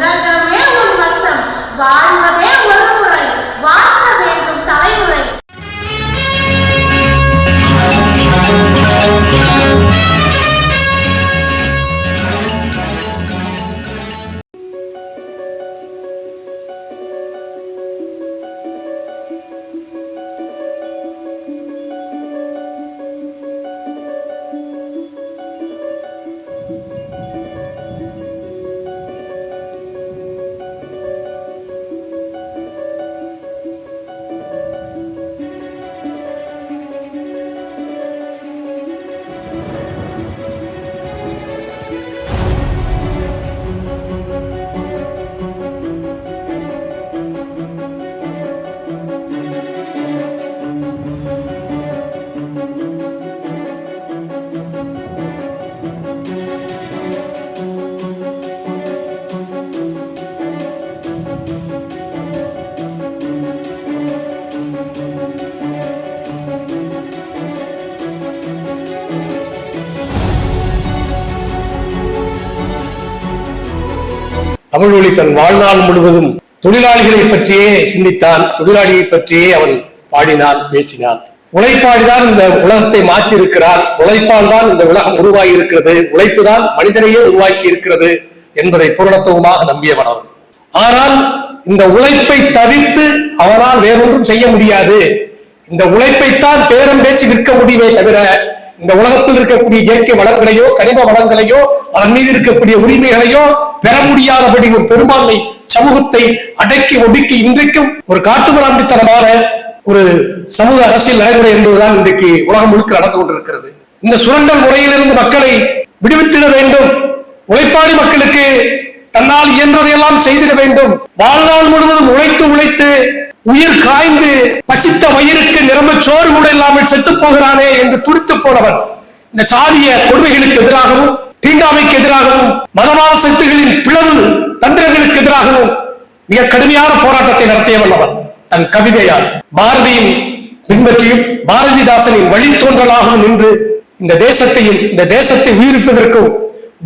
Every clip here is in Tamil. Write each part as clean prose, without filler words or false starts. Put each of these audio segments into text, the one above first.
உலகமே உன் வசம், வாழ்வதே ஒரு முறை, வாழ்த்த வேண்டும் தலைமுறை. தமிழ் ஒளி தன் வாழ்நாள் முழுவதும் தொழிலாளிகளை பற்றியே சிந்தித்தான். தொழிலாளியை பற்றியே அவன் பாடினான், பேசினான். உழைப்பாளிதான் இந்த உலகத்தை மாற்றி இருக்கிறான், உழைப்பால் தான் இந்த உலகம் உருவாகி இருக்கிறது, உழைப்பு தான் மனிதனையே உருவாக்கி இருக்கிறது என்பதை பூரணத்துவமாக நம்பியவன் அவன். ஆனால் இந்த உழைப்பை தவிர்த்து அவனால் வேறொன்றும் செய்ய முடியாது. இந்த உழைப்பைத்தான் பேரம் பேசி விற்க முடியுமே தவிர இந்த உலகத்தில் இருக்கக்கூடிய இயற்கை வளங்களையோ கனிம வளங்களையோ அதன் மீது இருக்கக்கூடிய உரிமைகளையோ பெற முடியாதபடி ஒரு பெரும்பான்மை சமூகத்தை அடக்கி ஒடுக்கி இன்றைக்கும் ஒரு காட்டுமிராண்டித்தனமான ஒரு சமூக அரசியல் நடைமுறை என்பதுதான் இன்றைக்கு உலகம் முழுக்க நடந்து கொண்டிருக்கிறது. இந்த சுரண்டல் முறையிலிருந்து மக்களை விடுவித்திட வேண்டும். உழைப்பாளி மக்களுக்கு தன்னால் இயன்றதையெல்லாம் செய்திட வேண்டும். வாழ்நாள் முழுவதும் உழைத்து உழைத்து உயிர் காய்ந்து பசித்த வயிறுக்கு நிரம்ப சோறு கூட இல்லாமல் செத்து போகிறானே என்று துடித்து போனவன் இந்த சாதிய கொடுமைகளுக்கு எதிராகவும் தீண்டாமைக்கு எதிராகவும் மதவாத சக்திகளின் பிளவு தந்திரங்களுக்கு எதிராகவும் மிக கடுமையான போராட்டத்தை நடத்தியவன் அவன் தன் கவிதையால். பாரதியின் பின்பற்றியும் பாரதிதாசனின் வழித்தோன்றலாகவும் நின்று இந்த தேசத்தையும் இந்த தேசத்தை உயிர்ப்பதற்கும்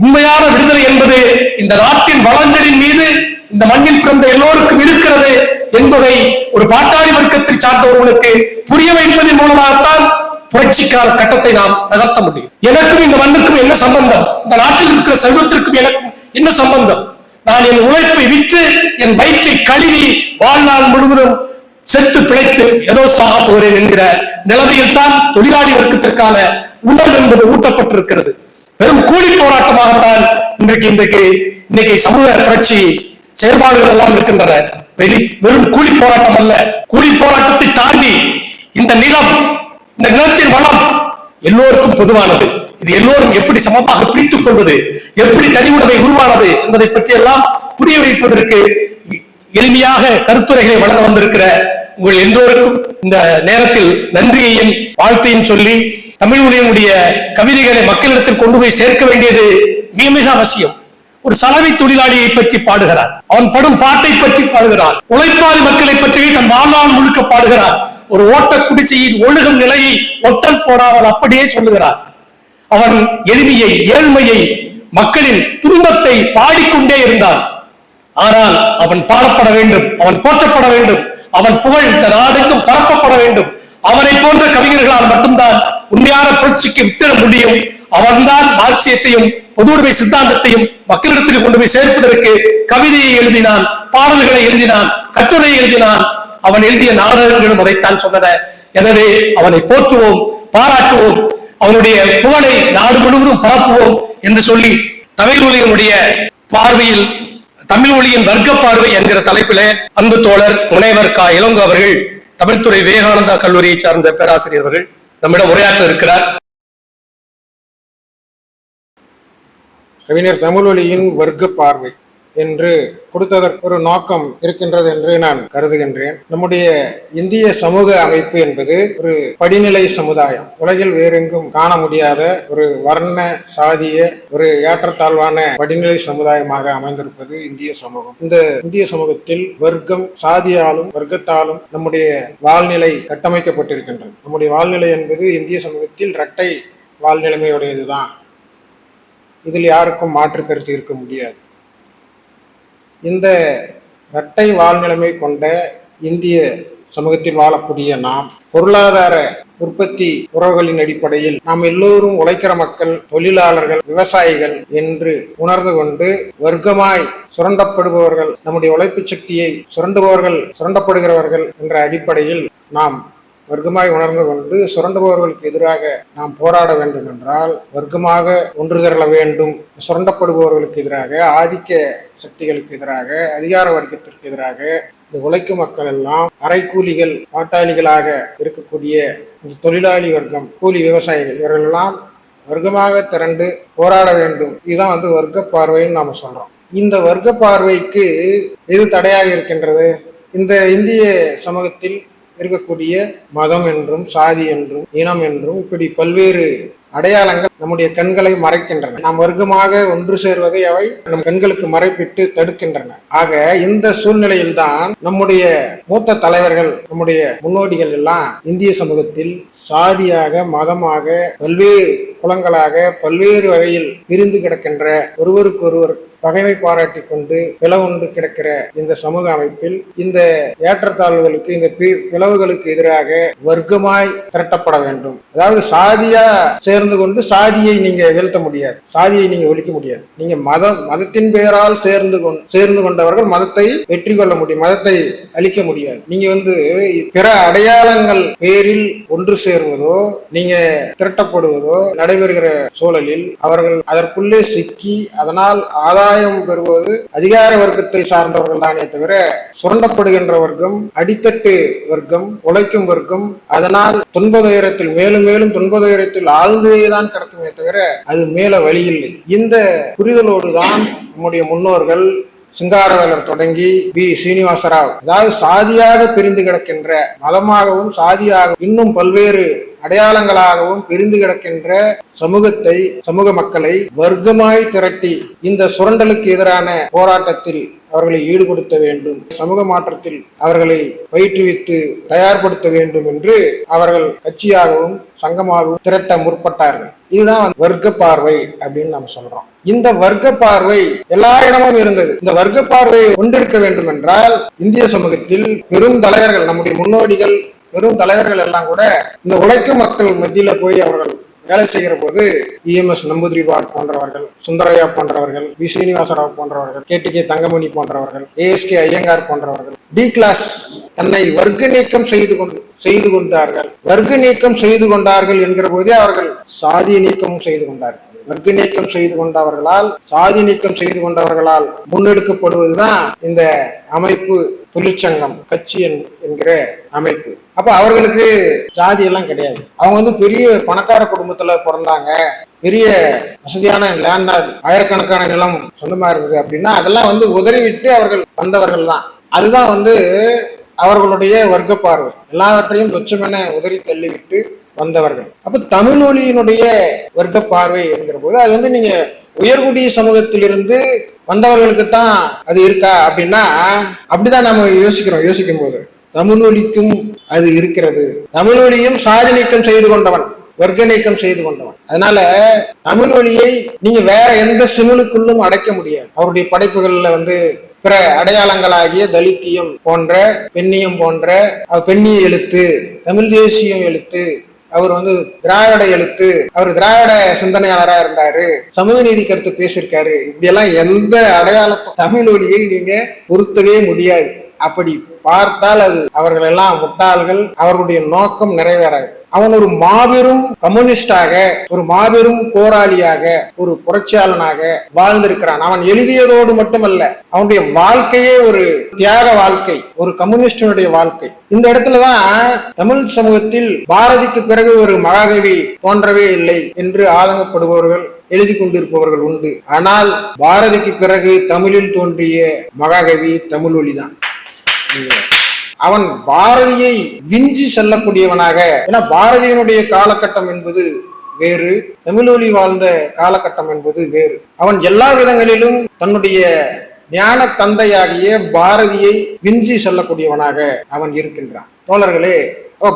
உண்மையான விடுதலை என்பது இந்த நாட்டின் வளங்களின் மீது இந்த மண்ணில் பிறந்த எல்லோருக்கும் இருக்கிறது என்பதை ஒரு பாட்டாளி வர்க்கத்தை சார்ந்தவர்களுக்கு புரிய வைப்பதன் மூலமாகத்தான் புரட்சிக்கான கட்டத்தை நாம் நகர்த்த முடியும். எனக்கும் இந்த மண்ணுக்கும் என்ன சம்பந்தம்? இந்த நாட்டில் இருக்கிற செல்வத்திற்கும் எனக்கும் என்ன சம்பந்தம்? நான் என் உழைப்பை விற்று என் வயிற்றை கழுவி வாழ்நாள் முழுவதும் செத்து பிழைத்து ஏதோ சாக போகிறேன் என்கிற நிலைமையில் தான் தொழிலாளி வர்க்கத்திற்கான உணர்வு என்பது ஊட்டப்பட்டிருக்கிறது. வெறும் கூலி போராட்டமாகத்தான் இன்னைக்கு சமூக புரட்சி செயற்பாடுகள் எல்லாம் இருக்கின்றன. வெறும் கூலி போராட்டம் அல்ல. கூலி போராட்டத்தை தாண்டி இந்த நிலம், இந்த நிலத்தின் வளம் எல்லோருக்கும் பொதுவானது. இது எல்லோரும் எப்படி சமமாக பிரித்துக் கொள்வது, எப்படி தனிவுடைமை உருவானது என்பதை பற்றி எல்லாம் புரிய வைப்பதற்கு எளிமையாக கருத்துரைகளை வழங்க வந்திருக்கிற உங்கள் எல்லோருக்கும் இந்த நேரத்தில் நன்றியையும் வாழ்த்தையும் சொல்லி தமிழ் மொழியினுடைய கவிதைகளை மக்களிடத்தில் கொண்டு போய் சேர்க்க வேண்டியது மிக மிக அவசியம். ஒரு சலவை தொழிலாளியை பற்றி பாடுகிறார், அவன் படும் பாட்டை பற்றி பாடுகிறான், உழைப்பாளி மக்களை பற்றி தன் வாழ்நாள் முழுக்க பாடுகிறான். ஒரு ஓட்ட குடிசையின் ஒழுகும் நிலையை ஒட்டல் போடாமல் அப்படியே சொல்லுகிறான். அவன் எளிமையை, ஏழ்மையை, மக்களின் துன்பத்தை பாடிக்கொண்டே இருந்தான். ஆனால் அவன் பாடப்பட வேண்டும், அவன் போற்றப்பட வேண்டும், அவன் புகழ் இந்த நாடெங்கும் பரப்பப்பட வேண்டும். அவனை போன்ற கவிஞர்களால் மட்டும்தான் உண்மையான புரட்சிக்கு வித்திட முடியும். அவன்தான் மார்க்சியத்தையும் பொது உடைமை சித்தாந்தத்தையும் மக்களிடத்தில் கொண்டு போய் சேர்ப்பதற்கு கவிதையை எழுதினான், பாடல்களை எழுதினான், கட்டுரை எழுதினான். அவன் எழுதிய நாடகங்களும் அதைத்தான் சொன்னன. எனவே அவனை போற்றுவோம், பாராட்டுவோம், அவனுடைய புகழை நாடு முழுவதும் பரப்புவோம் என்று சொல்லி தமிழ் மொழியினுடைய பார்வையில் தமிழ் மொழியின் வர்க்க பார்வை என்கிற தலைப்பிலே அன்பு தோழர் முனைவர் கா இளங்கோ அவர்கள், தமிழ்துறை விவேகானந்தா கல்லூரியை சார்ந்த பேராசிரியர் அவர்கள் நம்மிடம் உரையாற்ற இருக்கிறார். கவிஞர் தமிழொலியின் வர்க்க பார்வை என்று கொடுத்ததற்கு ஒரு நோக்கம் இருக்கின்றது என்று நான் கருதுகின்றேன். நம்முடைய இந்திய சமூக அமைப்பு என்பது ஒரு படிநிலை சமுதாயம். உலகில் வேறெங்கும் காண முடியாத ஒரு வர்ண சாதிய ஒரு ஏற்றத்தாழ்வான படிநிலை சமுதாயமாக அமைந்திருப்பது இந்திய சமூகம். இந்த இந்திய சமூகத்தில் வர்க்கம், சாதியாலும் வர்க்கத்தாலும் நம்முடைய வாழ்நிலை கட்டமைக்கப்பட்டிருக்கின்றது. நம்முடைய வாழ்நிலை என்பது இந்திய சமூகத்தில் இரட்டை வாழ்நிலைமையுடையதுதான். இதில் யாருக்கும் மாற்று கருத்து இருக்க முடியாது. இந்த இரட்டை வாழ்நிலைமை கொண்ட இந்திய சமூகத்தில் வாழக்கூடிய நாம் பொருளாதார உற்பத்தி உறவுகளின் அடிப்படையில் நாம் எல்லோரும் உழைக்கிற மக்கள், தொழிலாளர்கள், விவசாயிகள் என்று உணர்ந்து கொண்டு வர்க்கமாய் சுரண்டப்படுபவர்கள், நம்முடைய உழைப்பு சக்தியை சுரண்டப்படுகிறவர்கள் என்ற அடிப்படையில் நாம் வர்க்கமாய் உணர்ந்து கொண்டு சுரண்டுபவர்களுக்கு எதிராக நாம் போராட வேண்டும் என்றால் வர்க்கமாக ஒன்று திரள வேண்டும். சுரண்டப்படுபவர்களுக்கு எதிராக, ஆதிக்க சக்திகளுக்கு எதிராக, அதிகார வர்க்கத்திற்கு எதிராக இந்த உழைக்கும் மக்கள் எல்லாம் அரைக்கூலிகள், பாட்டாளிகளாக இருக்கக்கூடிய இந்த தொழிலாளி வர்க்கம், கூலி விவசாயிகள் இவர்களெல்லாம் வர்க்கமாக திரண்டு போராட வேண்டும். இதுதான் வர்க்க பார்வைன்னு நாம சொல்றோம். இந்த வர்க்க பார்வைக்கு எது தடையாக இருக்கின்றது? இந்த இந்திய சமூகத்தில் இருக்கக்கூடிய மதம் என்றும், சாதி என்றும், இனம் என்றும் இப்படி பல்வேறு அடையாளங்கள் நம்முடைய கண்களை மறைக்கின்றன. நாம் வர்க்கமாக ஒன்று சேர்வதை அவை நம் கண்களுக்கு மறைப்பிட்டு தடுக்கின்றன. ஆக இந்த சூழ்நிலையில்தான் நம்முடைய மூத்த தலைவர்கள், நம்முடைய முன்னோடிகள் எல்லாம் இந்திய சமூகத்தில் சாதியாக, மதமாக, பல்வேறு குலங்களாக, பல்வேறு வகையில் பிரிந்து கிடக்கின்ற, ஒருவருக்கொருவர் பகைமை பாராட்டி கொண்டு பிளவுண்டு கிடக்கிற இந்த சமூக அமைப்பில் இந்த ஏற்றத்தாழ்வுகளுக்கு, இந்த பிளவுகளுக்கு எதிராக வர்க்கமாய் திரட்டப்பட வேண்டும். அதாவது சாதியா சேர்ந்து கொண்டு சாதியை நீங்க வீழ்த்த முடியாது, சாதியை நீங்க ஒழிக்க முடியாது. நீங்க மதத்தின் பெயரால் சேர்ந்து கொண்டவர்கள் மதத்தை வெற்றி கொள்ள முடியும், மதத்தை அழிக்க முடியாது. நீங்க பிற அடையாளங்கள் பேரில் ஒன்று சேர்வதோ, நீங்க திரட்டப்படுவதோ நடைபெறுகிற சூழலில் அவர்கள் அதற்குள்ளே சிக்கி அதனால் ஆதாயம் பெறுவது அதிகார வர்க்கத்தை சார்ந்தவர்கள் தானே தவிர சுரண்டப்படுகின்ற வர்க்கம், அடித்தட்டு வர்க்கம், உழைக்கும் வர்க்கம் அதனால் துன்பதுயரத்தில் மேலும் மேலும் துன்பதுயரத்தில் ஆழ்ந்தேதான் கடத்துமே தவிர அது மேல வழி இல்லை. இந்த புரிதலோடு தான் நம்முடைய முன்னோர்கள் சிங்காரவேலர் தொடங்கி பி சீனிவாசராவ், அதாவது சாதியாக பிரிந்து கிடக்கின்ற, மதமாகவும் சாதியாக இன்னும் பல்வேறு அடையாளங்களாகவும் பிரிந்து கிடக்கின்ற சமூக மக்களை வர்க்கமாய் திரட்டி இந்த சுரண்டலுக்கு எதிரான போராட்டத்தில் அவர்களை ஈடுபடுத்த வேண்டும், சமூக மாற்றத்தில் அவர்களை பயிற்றுவித்து தயார்படுத்த வேண்டும் என்று அவர்கள் கட்சியாகவும் சங்கமாகவும் திரட்ட முற்பட்டார்கள். இதுதான் வர்க்க பார்வை அப்படின்னு நம்ம சொல்றோம். இந்த வர்க்க பார்வை எல்லா இடமும் இருந்தது. இந்த வர்க்க பார்வை கொண்டிருக்க வேண்டும் என்றால் இந்திய சமூகத்தில் பெரும் தலைவர்கள், நம்முடைய முன்னோடிகள், பெரும் தலைவர்கள் எல்லாம் கூட இந்த உழைக்கும் மக்கள் மத்தியில போய் அவர்கள் வேலை செய்கிற போது EMS நம்பூதிரிபாட் போன்றவர்கள், சுந்தரையா போன்றவர்கள், வி சீனிவாசராவ் போன்றவர்கள், KTK தங்கமணி போன்றவர்கள், ASK ஐயங்கார் போன்றவர்கள் டி கிளாஸ் தன்னை வர்க்க நீக்கம் செய்து கொண்டார்கள். வர்க்க நீக்கம் செய்து கொண்டார்கள் என்கிற போதே அவர்கள் சாதி நீக்கமும் செய்து கொண்டார்கள். வர்க்க நீக்கம் செய்து கொண்டவர்களால், சாதி நீக்கம் செய்து கொண்டவர்களால் முன்னெடுக்கப்படுவதுதான் இந்த அமைப்பு, தொழிற்சங்கம், கட்சி என்கிற அமைப்பு. அப்ப அவர்களுக்கு சாதி எல்லாம் கிடையாது. அவங்க பெரிய பணக்கார குடும்பத்துல பிறந்தாங்க, பெரிய வசதியான லேண்ட்லார்ட், ஆயிரக்கணக்கான நிலம் சொந்தமா இருந்தது அப்படின்னா அதெல்லாம் உதறிவிட்டு அவர்கள் வந்தவர்கள் தான். அதுதான் அவர்களுடைய வர்க்க பார்வை. எல்லாவற்றையும் துச்சமென உதறி தள்ளிவிட்டு வந்தவர்கள். அப்ப தமிழ் மொழியினுடைய வர்க்க பார்வை என்கிற போது அது நீங்க உயர்குடி சமூகத்திலிருந்து வந்தவர்களுக்கு தான் அது இருக்கா அப்படின்னா அப்படிதான் நம்ம யோசிக்கும் போது தமிழ் மொழிக்கும் அது இருக்கிறது. தமிழ் மொழியும் சாதி நீக்கம் செய்து கொண்டவன், வர்க்க நீக்கம் செய்து கொண்டவன். அதனால தமிழ் மொழியை நீங்க வேற எந்த சிமிழுக்குள்ளும் அடைக்க முடியாது. அவருடைய படைப்புகள்ல பிற அடையாளங்களாகிய தலித்தியம் போன்ற, பெண்ணியம் போன்ற, பெண்ணிய எழுத்து, தமிழ் தேசியம் எழுத்து, அவர் திராவிட எழுத்து, அவர் திராவிட சிந்தனையாளராக இருந்தாரு, சமூக நீதி கருத்து பேசியிருக்காரு, இப்படி எல்லாம் எந்த அடையாளத்தை தமிழ் மொழியை நீங்க பொருத்தவே முடியாது. அப்படி பார்த்தால் அது அவர்கள் எல்லாம் முட்டாள்கள், அவர்களுடைய நோக்கம் நிறைவேறாது. அவன் ஒரு மாபெரும் கம்யூனிஸ்டாக, ஒரு மாபெரும் போராளியாக, ஒரு புரட்சியாளனாக வாழ்ந்திருக்கிறான். அவன் எழுதியதோடு மட்டுமல்ல, அவனுடைய வாழ்க்கையே ஒரு தியாக வாழ்க்கை, ஒரு கம்யூனிஸ்டனுடைய வாழ்க்கை. இந்த இடத்துலதான் தமிழ் சமூகத்தில் பாரதிக்கு பிறகு ஒரு மகாகவி தோன்றவே இல்லை என்று ஆதங்கப்படுபவர்கள், எழுதி கொண்டிருப்பவர்கள் உண்டு. ஆனால் பாரதிக்கு பிறகு தமிழில் தோன்றிய மகாகவி தமிழ் ஒலிதான். அவன் பாரதியை விஞ்சி செல்லக்கூடியவனாக, ஏன்னா பாரதியினுடைய காலகட்டம் என்பது வேறு, தமிழொலி வாழ்ந்த காலகட்டம் என்பது வேறு. அவன் எல்லா விதங்களிலும் தன்னுடைய ஞான தந்தையாகிய பாரதியை விஞ்சி செல்லக்கூடியவனாக அவன் இருக்கின்றான். தோழர்களே,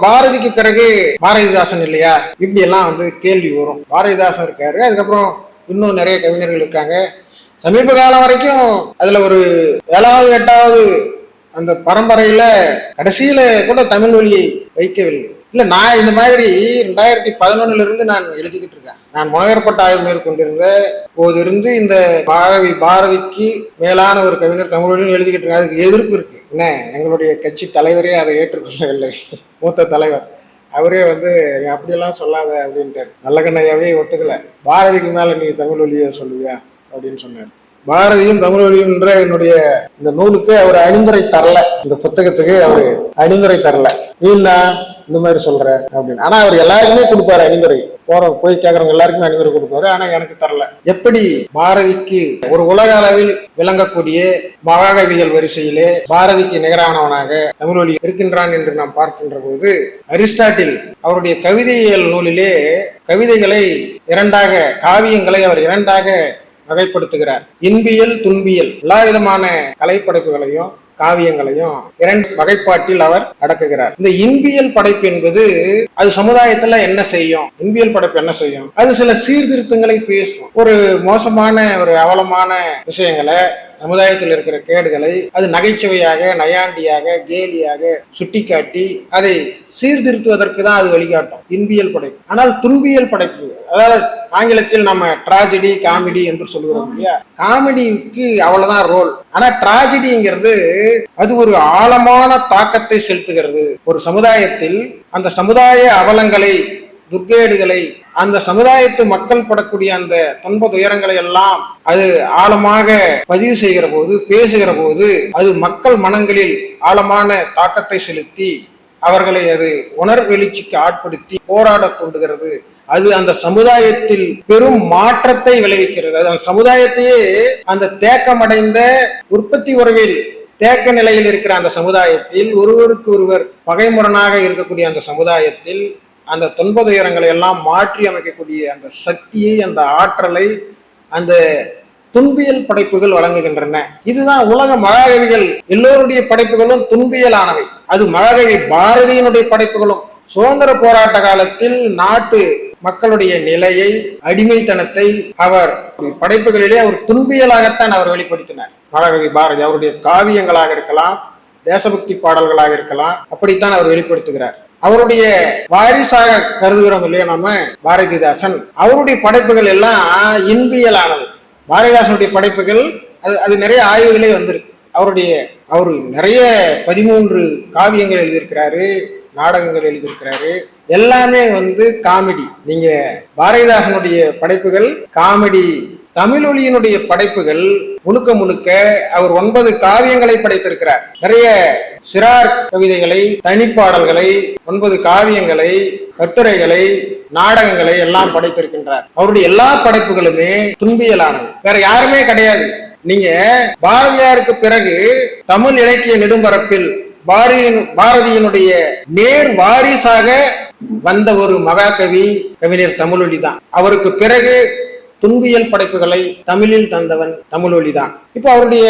பாரதிக்கு பிறகு பாரதிதாசன் இல்லையா, இப்படி எல்லாம் கேள்வி வரும். பாரதிதாசன் இருக்காரு, அதுக்கப்புறம் இன்னும் நிறைய கவிஞர்கள் இருக்காங்க. சமீப காலம் வரைக்கும் அதுல ஒரு 7வது 8வது அந்த பரம்பரையில கடைசியில கூட தமிழ் மொழியை வைக்கவில்லை. இல்ல, நான் இந்த மாதிரி 2011 இருந்து நான் எழுதிக்கிட்டு இருக்கேன். நான் முனைவரப்பட்ட ஆய்வு மேற்கொண்டிருந்த போது இருந்து இந்த பாரதிக்கு மேலான ஒரு கவிஞர் தமிழ் மொழியும் எழுதிக்கிட்டு இருக்கேன். அதுக்கு எதிர்ப்பு இருக்கு. என்ன, எங்களுடைய கட்சி தலைவரே அதை ஏற்றுக்கொள்ளவில்லை. மூத்த தலைவர் அவரே நீ அப்படியெல்லாம் சொல்லாத அப்படின்ட்டார். நல்லகண்ணையாவே ஒத்துக்கல. பாரதிக்கு மேல நீ தமிழ் மொழியை சொல்லுவியா அப்படின்னு சொன்னார். பாரதியும் தமிழ் மொழியும் என்ற என்னுடைய இந்த நூலுக்கு அவர் அணிந்துரை தரல. இந்த புத்தகத்துக்கு அவர் அணிந்துரை தரல. நீன்னா இந்த மாதிரி சொல்ற அப்படின்னு. ஆனா அவர் எல்லாருக்குமே கொடுப்பாரு அணிந்துரை. போய் கேட்கறவங்க எல்லாருக்குமே அணிந்துரை கொடுப்பாரு. ஆனா எனக்கு தரல. எப்படி பாரதிக்கு ஒரு உலக அளவில் விளங்கக்கூடிய மகாகவிகள் வரிசையிலே பாரதிக்கு நிகரானவனாக தமிழ் மொழி இருக்கின்றான் என்று நாம் பார்க்கின்ற போது, அரிஸ்டாட்டில் அவருடைய கவிதையியல் நூலிலே கவிதைகளை இரண்டாக, காவியங்களை அவர் இரண்டாக வகைப்படுத்துகிறார். இன்பியல், துன்பியல், எல்லா விதமான கலைப்படைப்புகளையும் காவியங்களையும் இரண்டு வகைப்பாட்டில் அவர் அடக்குகிறார். இந்த இன்பியல் படைப்பு என்பது அது சமுதாயத்துல என்ன செய்யும்? இன்பியல் படைப்பு என்ன செய்யும்? அது சில சீர்திருத்தங்களை பேசும். ஒரு மோசமான ஒரு அவலமான விஷயங்களை, சமுதாயத்தில் இருக்கிற கேடுகளை அது நகைச்சுவையாக, நயாண்டியாக, கேலியாக சுட்டிக்காட்டி அதை சீர்திருத்துவதற்கு தான் அது வழிகாட்டும் இன்பியல் படைப்பு. ஆனால் துன்பியல் படைப்பு, அதாவது ஆங்கிலத்தில் நம்ம டிராஜடி, காமெடி என்று சொல்லுகிறோம் இல்லையா? காமெடிக்கு அவ்வளவுதான் ரோல். ஆனா டிராஜடிங்கிறது அது ஒரு ஆழமான தாக்கத்தை செலுத்துகிறது ஒரு சமுதாயத்தில். அந்த சமுதாய அவலங்களை, துர்கேடுகளை, அந்த சமுதாயத்து மக்கள் படக்கூடிய அந்த துன்ப துயரங்களை எல்லாம் அது ஆழமாக பதிவு செய்கிற போது, பேசுகிற போது, அது மக்கள் மனங்களில் ஆழமான தாக்கத்தை செலுத்தி அவர்களை அது உணர்வெழுச்சிக்கு ஆட்படுத்தி போராட தூண்டுகிறது. அது அந்த சமுதாயத்தில் பெரும் மாற்றத்தை விளைவிக்கிறது. அது அந்த சமுதாயத்தையே, அந்த தேக்கமடைந்த உற்பத்தி உறவில் தேக்க நிலையில் இருக்கிற அந்த சமுதாயத்தில், ஒருவருக்கு ஒருவர் பகைமுரணாக இருக்கக்கூடிய அந்த சமுதாயத்தில் அந்த துன்பதுயரங்களை எல்லாம் மாற்றி அமைக்கக்கூடிய அந்த சக்தியை, அந்த ஆற்றலை அந்த துன்பியல் படைப்புகள் வழங்குகின்றன. இதுதான் உலக மகாகவிகள் எல்லோருடைய படைப்புகளும் துன்பியலானவை. அது மகாகவி பாரதியினுடைய படைப்புகளும் சுதந்திர போராட்ட காலத்தில் நாட்டு மக்களுடைய நிலையை, அடிமைத்தனத்தை அவர் படைப்புகளிலே அவர் துன்பியலாகத்தான் அவர் வெளிப்படுத்தினார். மகாகவி பாரதி அவருடைய காவியங்களாக இருக்கலாம், தேசபக்தி பாடல்களாக இருக்கலாம், அப்படித்தான் அவர் வெளிப்படுத்துகிறார். அவருடைய வாரிசாக கருதுகிறோம் இல்லையா நம்ம பாரதிதாசன், அவருடைய படைப்புகள் எல்லாம் இன்பியலானது. பாரதிதாசனுடைய படைப்புகள் அது நிறைய ஆய்வுகளே வந்திருக்கு. அவரு நிறைய 13 காவியங்கள் எழுதியிருக்கிறாரு, நாடகங்கள் எழுதியிருக்கிறாரு. எல்லாமே காமெடி. நீங்க பாரதிதாசனுடைய படைப்புகள் காமெடி. தமிழொலியினுடைய படைப்புகள் முழுக்க முழுக்க அவர் 9 காவியங்களை படைத்திருக்கிறார். நிறைய சிறார் கவிதைகளை, தனிப்பாடல்களை, 9 காவியங்களை, கட்டுரைகளை, நாடகங்களை எல்லாம் படைத்திருக்கின்றார். அவருடைய எல்லா படைப்புகளுமே துன்பியலானது. வேற யாருமே கிடையாது. நீங்க பாரதியாருக்கு பிறகு தமிழ் இலக்கிய நெடும்பரப்பில் பாரதியினுடைய நேர் வாரிசாக வந்த ஒரு மகாகவி கவிஞர் தமிழொலி தான். அவருக்கு பிறகு துன்பியல் படைப்புகளை தமிழில் தந்தவன் தமிழொலி தான். இப்போ அவருடைய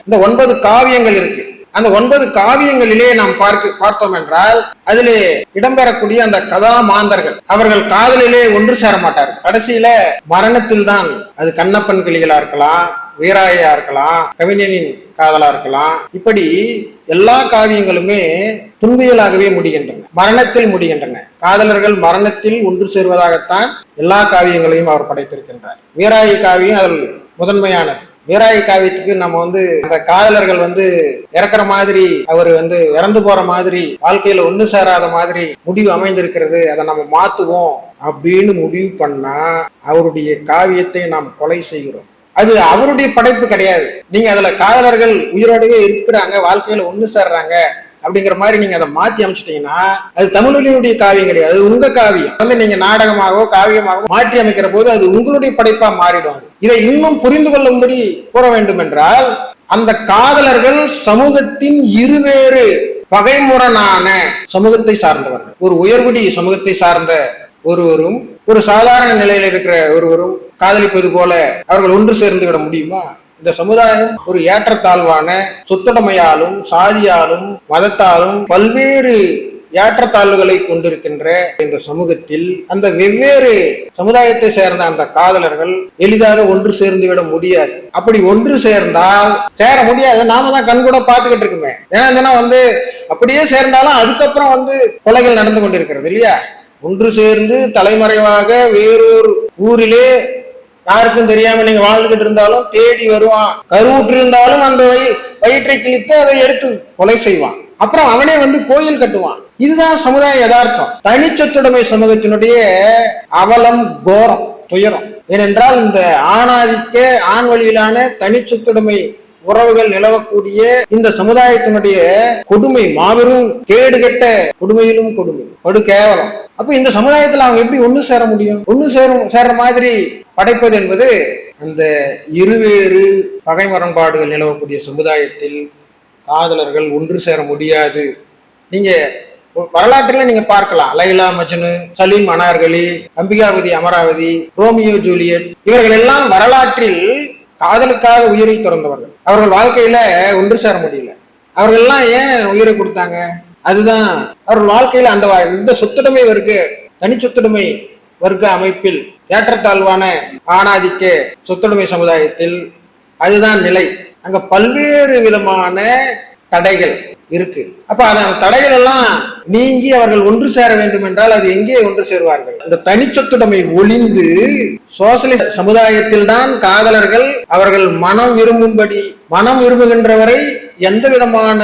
இந்த 9 காவியங்கள் இருக்கு. அந்த 9 காவியங்களிலே நாம் பார்த்தோம் என்றால் அதிலே இடம்பெறக்கூடிய அந்த கதாமாந்தர்கள் அவர்கள் காதலிலே ஒன்று சேர மாட்டார்கள். கடைசியில மரணத்தில் தான். அது கண்ணப்பன் கிளிகளா இருக்கலாம், வீராயா இருக்கலாம், கவிஞனின் காதலா இருக்கலாம். இப்படி எல்லா காவியங்களுமே துன்பியலாகவே முடிகின்றன, மரணத்தில் முடிகின்றன. காதலர்கள் மரணத்தில் ஒன்று சேர்வதாகத்தான் எல்லா காவியங்களையும் அவர் படைத்திருக்கின்றார். வீராயி காவியம் அதில் முதன்மையானது. வீராயி காவியத்துக்கு நம்ம அந்த காதலர்கள் இறக்குற மாதிரி, அவர் இறந்து போற மாதிரி, வாழ்க்கையில ஒண்ணு சேராத மாதிரி முடிவு அமைந்திருக்கிறது, அதை நம்ம மாத்துவோம் அப்படின்னு முடிவு பண்ணா அவருடைய காவியத்தை நாம் கொலை செய்கிறோம். அது அவருடைய படைப்பு கிடையாது. நீங்க அதுல காதலர்கள் உயிரோடவே இருக்கிறாங்க, வாழ்க்கையில ஒண்ணு சேர்றாங்க அப்படிங்கிற மாதிரி நீங்க அதை மாத்தி அமைச்சிட்டீங்கன்னா அது தமிழொலியினுடைய காவியம் கிடையாது. அது உங்க காவியம் நீங்க நாடகமாகவோ காவியமாகவோ மாற்றி அமைக்கிற போது அது உங்களுடைய படைப்பா மாறிடும். இதை இன்னும் புரிந்து கொள்ளும்படி கூற வேண்டும் என்றால், அந்த காதலர்கள் சமூகத்தின் இருவேறு பகைமுரணான சமூகத்தை சார்ந்தவர்கள். ஒரு உயர்குடி சமூகத்தை சார்ந்த ஒருவரும் ஒரு சாதாரண நிலையில இருக்கிற ஒருவரும் காதலிப்பது போல அவர்கள் ஒன்று சேர்ந்து விட முடியுமா? இந்த சமுதாயம் ஒரு ஏற்றத்தாழ்வான சொத்துடைமையாலும், சாதியாலும், மதத்தாலும், பல்வேறு ஏற்றத்தாழ்வுகளை கொண்டிருக்கின்ற இந்த சமூகத்தில் அந்த வெவ்வேறு சமுதாயத்தை சேர்ந்த அந்த காதலர்கள் எளிதாக ஒன்று சேர்ந்து விட முடியாது. அப்படி ஒன்று சேர்ந்தால் சேர முடியாது. நாம தான் கண்கூட பார்த்துக்கிட்டு இருக்குமே. ஏன்னா அப்படியே சேர்ந்தாலும் அதுக்கப்புறம் கொலைகள் நடந்து கொண்டிருக்கிறது இல்லையா? ஒன்று சேர்ந்து தலைமறைவாக வேறொரு ஊரிலே யாருக்கும் தெரியாம நீங்க வாழ்ந்துகிட்டு இருந்தாலும் தேடி வருவான். கருவுற்று இருந்தாலும் அந்த வயிற்றை கிழித்து அதை எடுத்து கொலை செய்வான். அப்புறம் அவனே கோயில் கட்டுவான். இதுதான் சமுதாய யதார்த்தம். தனிச்சொத்துடைமை சமூகத்தினுடைய அவலம், கோரம், துயரம். ஏனென்றால் இந்த ஆணாதிக்க ஆண் வழியிலான தனிச்சொத்துடைமை உறவுகள் நிலவக்கூடிய இந்த சமுதாயத்தினுடைய கொடுமை மாபெரும் கேடுகட்ட கொடுமையிலும் கொடுமை, படு கேவலம். அப்ப இந்த சமுதாயத்துல அவங்க எப்படி ஒண்ணு சேர முடியும்? ஒண்ணு சேர்ற மாதிரி படைப்பது என்பது அந்த இருவேறு பகை முரண்பாடுகள் நிலவக்கூடிய சமுதாயத்தில் காதலர்கள் ஒன்று சேர முடியாது. நீங்க வரலாற்றில் நீங்க பார்க்கலாம். லைலா மஜ்னு, சலீம் அனார்கலி, அம்பிகாபதி அமராவதி, ரோமியோ ஜூலியட், இவர்கள் எல்லாம் வரலாற்றில் காதலுக்காக உயிரை துறந்தவர்கள். அவர்கள் வாழ்க்கையில ஒன்று சேர முடியல. அவர்கள் எல்லாம் ஏன் உயிரை கொடுத்தாங்க? அதுதான் அவர்கள் வாழ்க்கையில இந்த சொத்துடைமை வர்க்க தனி சொத்துடைமை வர்க்க அமைப்பில் ஏற்றத்தாழ்வான ஆணாதிக்க சொத்துடைமை சமுதாயத்தில் அதுதான் நிலை. அங்க பல்வேறு விதமான தடைகள் இருக்கு. அப்ப அந்த தடைகள் எல்லாம் நீங்கி அவர்கள் ஒன்று சேர வேண்டும் என்றால் அது எங்கே ஒன்று சேருவார்கள்? இந்த தனிச்சொத்துடைமை ஒளிந்து சோசலிச சமுதாயத்தில் தான் காதலர்கள் அவர்கள் மனம் விரும்புகின்றவரை எந்த விதமான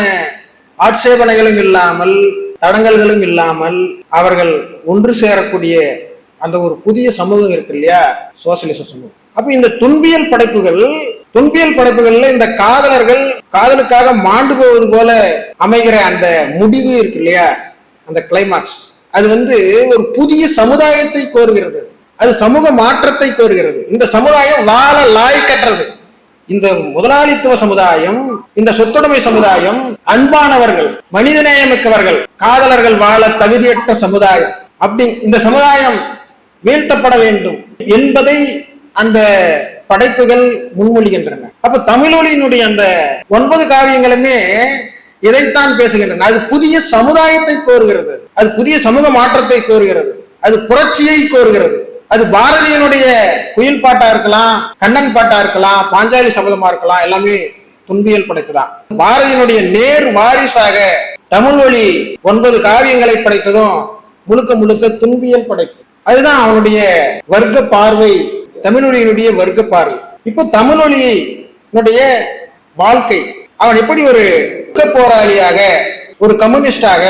ஆட்சேபனைகளும் இல்லாமல் தடங்கல்களும் இல்லாமல் அவர்கள் ஒன்று சேரக்கூடிய அந்த ஒரு புதிய சமூகம் இருக்கு இல்லையா, சோசலிச சமூகம். அப்ப இந்த துன்பியல் படைப்புகள்ல இந்த காதலர்கள் காதலுக்காக மாண்டு போவது போல அமைகிற அந்த முடிவு இருக்கு இல்லையா, அந்த கிளைமாக்ஸ், அது ஒரு புதிய சமுதாயத்தை கோருகிறது. அது சமூக மாற்றத்தை கோருகிறது. இந்த சமுதாயம் வாழ லாய்க்கற்றது. இந்த முதலாளித்துவ சமுதாயம், இந்த சொத்துடைமை சமுதாயம் அன்பானவர்கள், மனிதநேயமிக்கவர்கள், காதலர்கள் வாழ தகுதியற்ற சமுதாயம். அப்படி இந்த சமுதாயம் வீழ்த்தப்பட வேண்டும் என்பதை அந்த படைப்புகள் முன்மொழிகின்றன. அப்ப தமிழொலியினுடைய அந்த 9 காவியங்களுமே இதைத்தான் பேசுகின்றன. அது புதிய சமுதாயத்தை கோருகிறது, அது புதிய சமூக மாற்றத்தை கோருகிறது, அது புரட்சியை கோருகிறது. அது பாரதியினுடைய குயில் பாட்டா இருக்கலாம், கண்ணன் பாட்டா இருக்கலாம், பாஞ்சாலி சபதமா இருக்கலாம், எல்லாமே துன்பியல் படைப்பு தான். பாரதியினுடைய நேர் வாரிசாக தமிழ்மொழி 9 காவியங்களை படைத்ததும் முழுக்க முழுக்க துன்பியல் படைப்பு. அதுதான் அவனுடைய வர்க்க பார்வை, தமிழொலியினுடைய வர்க்க பார்வை. இப்போ தமிழொலியினுடைய வாழ்க்கை, அவன் எப்படி ஒரு போராளியாக, ஒரு கம்யூனிஸ்டாக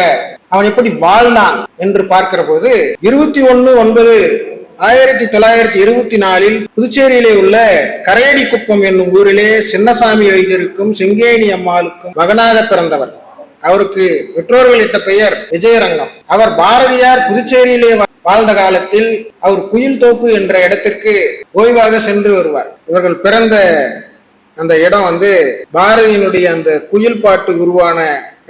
அவன் எப்படி வாழ்ந்தான் என்று பார்க்கிற போது 21/9/1924 புதுச்சேரியிலே உள்ள கரையடி குப்பம் என்னும் ஊரிலே சின்னசாமி வைத்தியருக்கும் செங்கேணி அம்மாளுக்கும் மகனாக பிறந்தவர். அவருக்கு பெற்றோர்கள் இட்ட பெயர் விஜயரங்கம். அவர் பாரதியார் புதுச்சேரியிலே வாழ்ந்த காலத்தில் அவர் குயில் தோப்பு என்ற இடத்திற்கு ஓய்வாக சென்று வருவார். இவர்கள் பிறந்த அந்த இடம் பாரதியினுடைய அந்த குயில் பாட்டு உருவான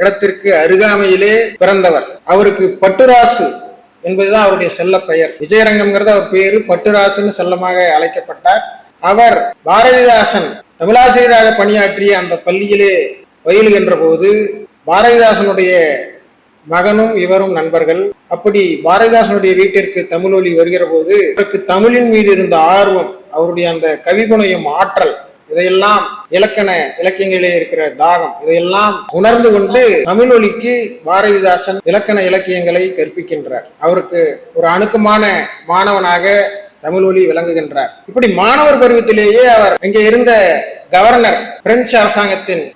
இடத்திற்கு அருகாமையிலே பிறந்தவர். அவருக்கு பட்டுராசு என்பதுதான் அவருடைய செல்ல பெயர். விஜயரங்கம்ங்கிறது அவர் பேரு, பட்டுராசுன்னு செல்லமாக அழைக்கப்பட்டார். அவர் பாரதிதாசன் தமிழாசிரியராக பணியாற்றிய அந்த பள்ளியிலே பயிலுகின்ற போது பாரதிதாசனுடைய மகனும் இவரும் நண்பர்கள். அப்படி பாரதிதாசனுடைய வீட்டிற்கு தமிழொலி வருகிற போது அவருக்கு தமிழின் மீது இருந்த ஆர்வம், அவருடைய அந்த கவிபுனையும் ஆற்றல், இதையெல்லாம் இலக்கியங்களிலே இருக்கிற தாகம், இதையெல்லாம் உணர்ந்து கொண்டு தமிழொலிக்கு பாரதிதாசன் இலக்கண இலக்கியங்களை கற்பிக்கின்றார். அவருக்கு ஒரு அணுக்கமான மாணவனாக தமிழொலி விளங்குகின்றார். இப்படி மாணவர் பருவத்திலேயே அவர் இங்கே இருந்த கவர்னர், பிரெஞ்சு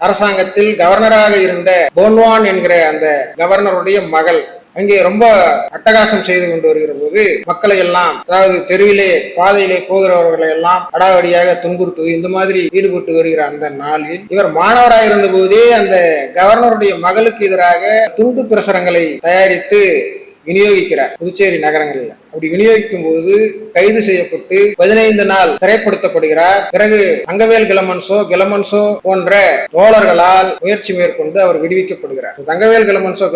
அரசாங்கத்தில் கவர்னராக இருந்த போன்வான் என்கிற அந்த கவர்னருடைய மகள் அங்கே ரொம்ப அட்டகாசம் செய்து கொண்டு வருகிற போது மக்களை எல்லாம், அதாவது தெருவிலே பாதையிலே போகிறவர்களை எல்லாம் அடாவடியாக துன்புறுத்துவது, இந்த மாதிரி ஈடுபட்டு வருகிற அந்த நாளில் இவர் மாணவராக இருந்த போதே அந்த கவர்னருடைய மகளுக்கு எதிராக துண்டு பிரசுரங்களை தயாரித்து விநியோகிக்கிறார் புதுச்சேரி நகரங்களில். அப்படி விநியோகிக்கும் போது கைது செய்யப்பட்டு 15 நாள் சிறைப்படுத்தப்படுகிறார். பிறகு தங்கவேல் கிளமன்சோ போன்ற தோழர்களால் முயற்சி மேற்கொண்டு அவர் விடுவிக்கப்படுகிறார். தங்கவேல் கிளமன்சோ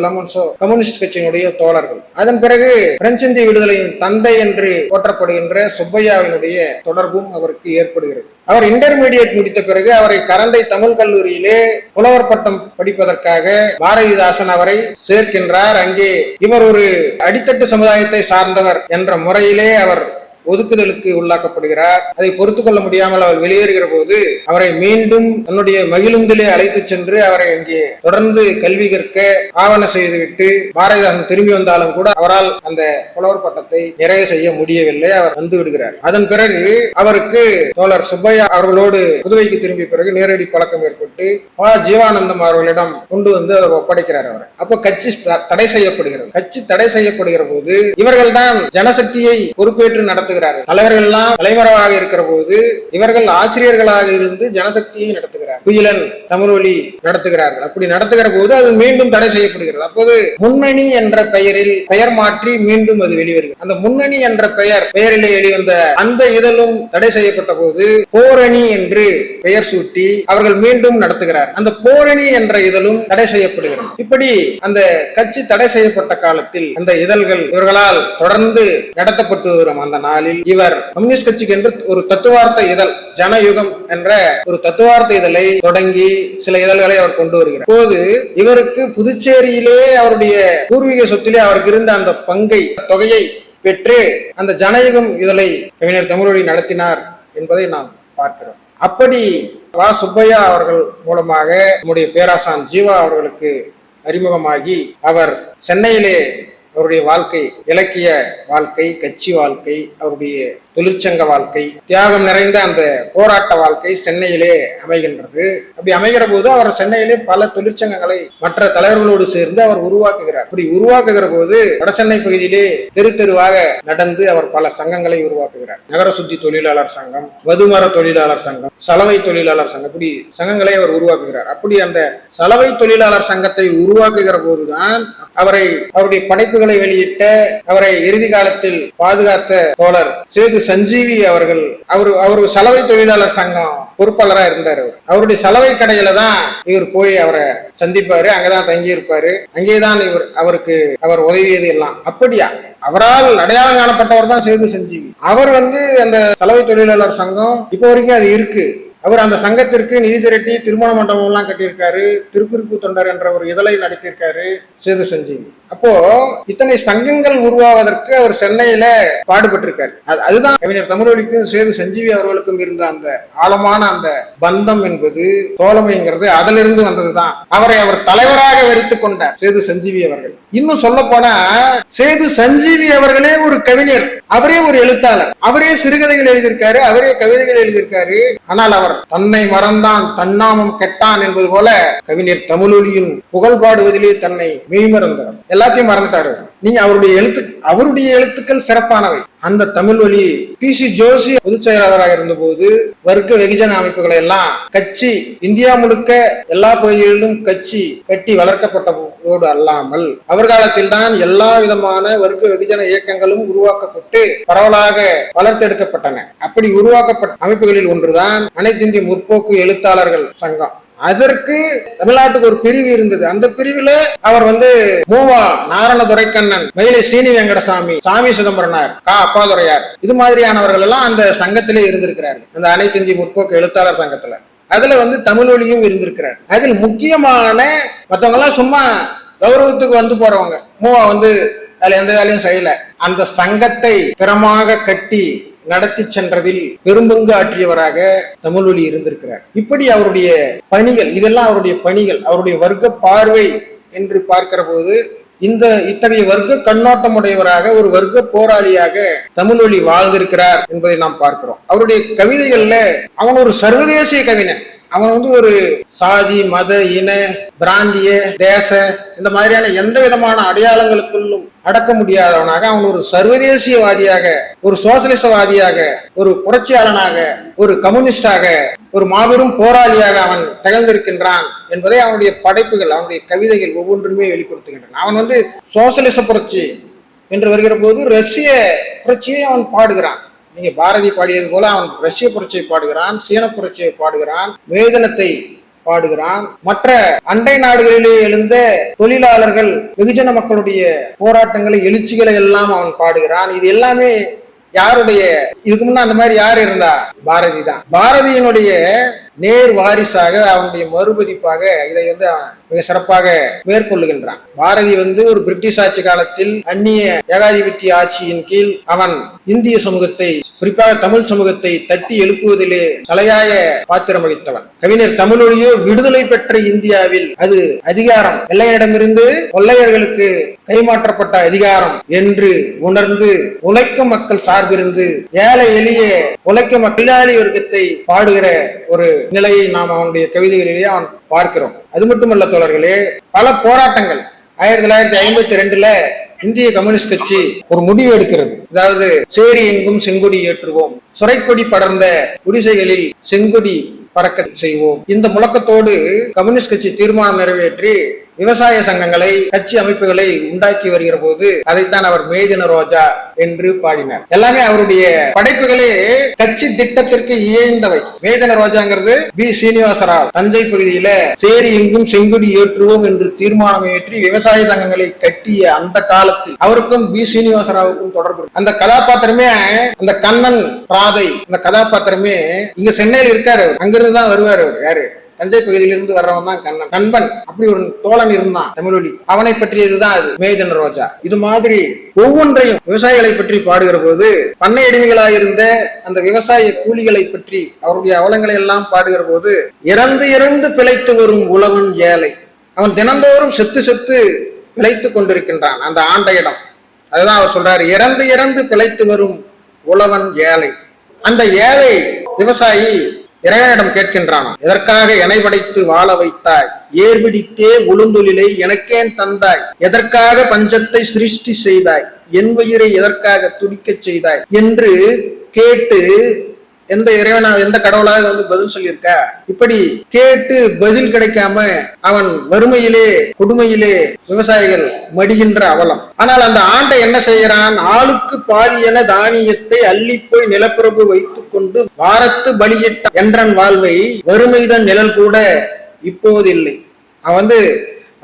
கம்யூனிஸ்ட் கட்சியினுடைய தோழர்கள். அதன் பிறகு பிரெஞ்சு இந்திய விடுதலையின் தந்தை என்று போற்றப்படுகின்ற சுப்பையாவினுடைய தொடர்பும் அவருக்கு ஏற்படுகிறது. அவர் இன்டர்மீடியட் முடித்த பிறகு அவரை கரந்தை தமிழ் கல்லூரியிலே புலவர் பட்டம் படிப்பதற்காக பாரதிதாசன் அவரை சேர்க்கின்றார். அங்கே இவர் ஒரு அடித்தட்டு சமுதாயத்தை சார்ந்தவர் என்ற முறையிலே அவர் ஒதுக்குதலுக்கு உள்ளாக்கப்படுகிறார். அதை பொறுத்து கொள்ள முடியாமல் அவர் வெளியேறுகிற போது அவரை மீண்டும் தன்னுடைய மகிழுந்திலே அழைத்து சென்று அவரை அங்கே தொடர்ந்து கல்வி கற்க ஆவண செய்துவிட்டு பாரதிதாசன் திரும்பி வந்தாலும் கூட அவரால் அந்த புலவர் பட்டத்தை நிறைவு செய்ய முடியவில்லை. அவர் வந்து விடுகிறார். அதன் பிறகு அவருக்கு தோழர் சுப்பையா அவர்களோடு புதுவைக்கு திரும்பிய பிறகு நேரடி பழக்கம் ஏற்பட்டு ஜீவானந்தம் அவர்களிடம் கொண்டு வந்து அவர் ஒப்படைக்கிறார். அவர் அப்போ கட்சி தடை செய்யப்படுகிறது. கட்சி தடை செய்யப்படுகிற போது இவர்கள் தான் ஜனசக்தியை பொறுப்பேற்று நடத்துகிறார். தலைவர்கள் எல்லாம் தலைமறைவாக இருக்கிற போது இவர்கள் ஆசிரியர்களாக இருந்து ஜனசக்தியை நடத்துகிறார். குயிலன் தமிழ்வழி நடத்துகிறார்கள். அப்படி நடத்துகிற போது அது மீண்டும் தடை செய்யப்படுகிறது. அப்போது முன்னணி என்ற பெயர் மாற்றி மீண்டும் அது வெளிவருகிறது. அந்த முன்னணி என்ற பெயரிலே வெளிவந்த அந்த இதழும் தடை செய்யப்பட்ட போது போரணி என்று பெயர் சூட்டி அவர்கள் மீண்டும் நடத்துகிறார். அந்த போரணி என்ற இதழும் தடை செய்யப்படுகிறது. இப்படி அந்த கட்சி தடை செய்யப்பட்ட காலத்தில் அந்த இதழ்கள் இவர்களால் தொடர்ந்து நடத்தப்பட்டு வரும் அந்த நாளில் இவர் கம்யூனிஸ்ட் கட்சிக்கு என்று ஒரு தத்துவார்த்த இதழ் ஜனயுகம் என்ற ஒரு தத்துவார்த்த இதழை தொடங்கி சில இதழ்களை அவர் கொண்டு வருகிறார். போது இவருக்கு புதுச்சேரியிலே அவருடைய பூர்வீக சொத்திலே அவருக்கு இருந்த அந்த பங்கை தொகையை பெற்று அந்த ஜனயுகம் இதழை கவிஞர் தமிழ்வழி நடத்தினார் என்பதை நாம் பார்க்கிறோம். அப்படி சுப்பையா அவர்கள் மூலமாக நம்முடைய பேராசான் ஜீவா அவர்களுக்கு அறிமுகமாகி அவர் சென்னையிலே அவருடைய வாழ்க்கை, இலக்கிய வாழ்க்கை, கட்சி வாழ்க்கை, அவருடைய தொழிற்சங்க வாழ்க்கை, தியாகம் நிறைந்த அந்த போராட்ட வாழ்க்கை சென்னையிலே அமைகின்றது. அப்படி அமைகிற போது அவர் சென்னையிலே பல தொழிற்சங்கங்களை மற்ற தலைவர்களோடு சேர்ந்து அவர் உருவாக்குகிறார். அப்படி உருவாக்குகிற போது வடசென்னை பகுதியிலே தெருவாக நடந்து அவர் பல சங்கங்களை உருவாக்குகிறார். நகர சுத்தி தொழிலாளர் சங்கம், வதுமர தொழிலாளர் சங்கம், சலவை தொழிலாளர் சங்கம், இப்படி சங்கங்களை அவர் உருவாக்குகிறார். அப்படி அந்த சலவை தொழிலாளர் சங்கத்தை உருவாக்குகிற போதுதான் அவருடைய படைப்புகளை வெளியிட்ட அவரை இறுதி காலத்தில் பாதுகாத்த தோழர் சேது சஞ்சீவி அவர்கள் அவர் சலவை தொழிலாளர் சங்கம் பொறுப்பாளராக இருந்தார். அவருடைய சலவை கடையில தான் இவர் போய் அவரை சந்திப்பாரு, அங்கதான் தங்கி இருப்பாரு, அங்கேதான் அவருக்கு அவர் உதவியது எல்லாம். அப்படியா அவரால் அடையாளம் காணப்பட்டவர் தான் சேது சஞ்சீவி. அவர் அந்த சலவை தொழிலாளர் சங்கம் இப்போ வரைக்கும் அது இருக்கு. அவர் அந்த சங்கத்திற்கு நிதி திரட்டி திருமண மண்டபம் எல்லாம் கட்டியிருக்காரு. திருக்குறிப்பு தொண்டர் என்ற ஒரு இதழை நடத்தியிருக்காரு சேது சஞ்சீவி. அப்போ இத்தனை சங்கங்கள் உருவாவதற்கு அவர் சென்னையில பாடுபட்டிருக்காரு. அதுதான் கவிஞர் தமிழ்வழிக்கும் சேது சஞ்சீவி அவர்களுக்கும் இருந்த அந்த ஆழமான அந்த பந்தம் என்பது, தோழமைங்கிறது அதிலிருந்து வந்ததுதான். அவரை அவர் தலைவராக வரித்துக் கொண்டார் சேது சஞ்சீவி அவர்கள். இன்னும் சொல்ல போனா சேது சஞ்சீவி அவர்களே ஒரு கவிஞர், அவரே ஒரு எழுத்தாளர், அவரே சிறுகதைகள் எழுதியிருக்காரு, அவரே கவிதைகள் எழுதியிருக்காரு. ஆனால் அவர் தன்னை மறந்தான் தன்னாமம் கெட்டான் என்பது போல கவிஞர் தமிழொலியின் புகழ் பாடுவதிலே தன்னை மெய்மறந்தார். எல்லாத்தையும் மறந்துட்டாரு. நீங்க அவருடைய எழுத்துக்கள் சிறப்பானவை. அந்த தமிழ்வழி PC ஜோஷி பொதுச் செயலாளராக இருந்த போது வர்க்க வெகுஜன அமைப்புகளை எல்லாம் கட்சி இந்தியா முழுக்க எல்லா பகுதிகளிலும் கட்சி கட்டி வளர்க்கப்பட்டதோடு அல்லாமல் அவர் காலத்தில் தான் எல்லா விதமான வர்க்க வெகுஜன இயக்கங்களும் உருவாக்கப்பட்டு பரவலாக வளர்த்தெடுக்கப்பட்டன. அப்படி உருவாக்கப்பட்ட அமைப்புகளில் ஒன்றுதான் அனைத்து இந்திய முற்போக்கு எழுத்தாளர்கள் சங்கம். அதற்கு தமிழ்நாட்டுக்கு ஒரு பிரிவு இருந்தது. அந்த பிரிவுல அவர் மூவா நாரண துரைக்கண்ணன், மயிலை சீனி வெங்கடசாமி, சாமி சிதம்பரனார், அப்பாதுரையார், இது மாதிரியானவர்கள் எல்லாம் அந்த சங்கத்திலே இருந்திருக்கிறார்கள். அந்த அனைத்து இந்திய முற்போக்கு எழுத்தாளர் சங்கத்துல அதுல தமிழ்வழியும் இருந்திருக்கிறார். அதில் முக்கியமான மற்றவங்க எல்லாம் சும்மா கௌரவத்துக்கு போறவங்க. மூவா அதுல எந்த வேலையும் செய்யல. அந்த சங்கத்தை திறமாக கட்டி நடத்தி சென்றதில் பெரும்பங்கு ஆற்றியவராக தமிழ்வழி இருந்திருக்கிறார். இப்படி அவருடைய பணிகள், இதெல்லாம் அவருடைய பணிகள், அவருடைய வர்க்க பார்வை என்று பார்க்கிற போது இத்தகைய வர்க்க கண்ணோட்டம் உடையவராக ஒரு வர்க்க போராளியாக தமிழ்வழி வாழ்ந்திருக்கிறார் என்பதை நாம் பார்க்கிறோம். அவருடைய கவிதைகள்ல அவன் ஒரு சர்வதேசிய கவிஞன். அவன் ஒரு சாதி, மத, இன, பிராந்திய, தேச இந்த மாதிரியான எந்த விதமான அடையாளங்களுக்குள்ளும் அடக்க முடியாதவனாக அவன் ஒரு சர்வதேசியவாதியாக, ஒரு சோசலிசவாதியாக, ஒரு புரட்சியாளனாக, ஒரு கம்யூனிஸ்டாக, ஒரு மாபெரும் போராளியாக அவன் திகழ்ந்திருக்கின்றான் என்பதை அவனுடைய படைப்புகள், அவனுடைய கவிதைகள் ஒவ்வொன்றுமே வெளிப்படுத்துகின்றன. அவன் சோசலிச புரட்சி, என்று வருகிற போது ரஷ்ய புரட்சியை அவன் பாடுகிறான். நீங்க பாரதி பாடியது போல அவன் ரஷ்ய புரட்சியை பாடுகிறான், சீன புரட்சியை பாடுகிறான், வேதனத்தை பாடுகிறான். மற்ற அண்டை நாடுகளிலே எழுந்த தொழிலாளர்கள் வெகுஜன மக்களுடைய போராட்டங்களை, எழுச்சிகளை எல்லாம் அவன் பாடுகிறான். இது எல்லாமே யாருடைய, இதுக்கு முன்ன அந்த மாதிரி யார் இருந்தா? பாரதி தான். பாரதியினுடைய நேர் வாரிசாக, அவனுடைய மறுபதிப்பாக இதை மிக சிறப்பாக மேற்கொள்ளுகின்றான். பாரதி ஒரு பிரிட்டிஷ் ஆட்சி காலத்தில் அந்நிய ஏகாதிபத்திய ஆட்சியின் கீழ் அவன் இந்திய சமூகத்தை, குறிப்பாக தமிழ் சமூகத்தை தட்டி எழுப்புவதிலே தலையாய பாத்திரம் வகித்தவன். கவிஞர் தமிழொலியோ விடுதலை பெற்ற இந்தியாவில் அது அதிகாரம் வெள்ளையரிடமிருந்து கொள்ளையர்களுக்கு கைமாற்றப்பட்ட அதிகாரம் என்று உணர்ந்து உழைக்கும் மக்கள் சார்பிருந்து ஏழை எளிய உழைக்கும் தொழிலாளி வர்க்கத்தை பாடுகிற ஒரு நிலையை நாம் அவனுடைய கவிதைகளிலேயே அவன் பார்க்கிறோம். அது மட்டுமல்ல தோழர்களே, பல போராட்டங்கள் 1952 இந்திய கம்யூனிஸ்ட் கட்சி ஒரு முடிவு எடுக்கிறது. அதாவது சேரி எங்கும் செங்கொடி ஏற்றுவோம், சுரைக்கொடி படர்ந்த குடிசைகளில் செங்கொடி பறக்க செய்வோம். இந்த முழக்கத்தோடு கம்யூனிஸ்ட் கட்சி தீர்மானம் நிறைவேற்றி விவசாய சங்கங்களை, கட்சி அமைப்புகளை உண்டாக்கி வருகிற போது அதைத்தான் அவர் மேதின ரோஜா என்று பாடினார். எல்லாமே அவருடைய படைப்புகளே கட்சி திட்டத்திற்கு இயைந்தவை. மேதின ரோஜாங்கிறது பி சீனிவாசராவ் தஞ்சை பகுதியில சேரி எங்கும் செங்கொடி ஏற்றுவோம் என்று தீர்மானம் ஏற்றி விவசாய சங்கங்களை கட்டிய அந்த காலத்தில் அவருக்கும் பி சீனிவாசராவுக்கும் தொடர்பு. அந்த கதாபாத்திரமே, அந்த கண்ணன் ராதை, அந்த கதாபாத்திரமே இங்க சென்னையில் இருக்காரு. அங்கிருந்து தான் வருவாரு. யாரு? தஞ்சை பகுதியிலிருந்து வர்றவன் தான் கண்ணன். நண்பன், அப்படி ஒரு தோழன் இருந்தான் தமிழொலி. அவனை பற்றியதுதான் அது மேதின ரோஜா. இது மாதிரி ஒவ்வொன்றையும் விவசாயிகளை பற்றி பாடுகிற போது, பண்ணை அடிமைகளாயிருந்த அந்த விவசாய கூலிகளை பற்றி அவருடைய அவலங்களை எல்லாம் பாடுகிற போது, இறந்து இறந்து பிழைத்து வரும் உழவன் ஏழை, அவன் தினந்தோறும் செத்து செத்து பிழைத்து கொண்டிருக்கின்றான் அந்த ஆண்ட இடம். அதுதான் அவர் சொல்றாரு, இறந்து இறந்து பிழைத்து வரும் உழவன் ஏழை. அந்த ஏழை விவசாயி இறைவனிடம் கேட்கின்றான், எதற்காக என்னை படைத்து வாழ வைத்தாய்? ஏர்பிடித்தே உளுந்தொழிலை எனக்கேன் தந்தாய்? எதற்காக பஞ்சத்தை சிருஷ்டி செய்தாய்? என் வயிறை எதற்காக துடிக்க செய்தாய் என்று கேட்டு, எந்த இறைவனா, எந்த கடவுளாக பதில் சொல்லியிருக்க? இப்படி கேட்டு பதில் கிடைக்காம அவன் வறுமையிலே, கொடுமையிலே விவசாயிகள் மடிகின்ற அவலம். ஆனால் அந்த ஆண்டை என்ன செய்கிறான்? ஆளுக்கு பாதி என தானியத்தை அள்ளி போய் நிலப்பிரபு வைத்துக் கொண்டு வாரத்து பலியிட்ட என்றன் வாழ்வை வறுமைதான் நிழல் கூட இப்போதில்லை. அவன்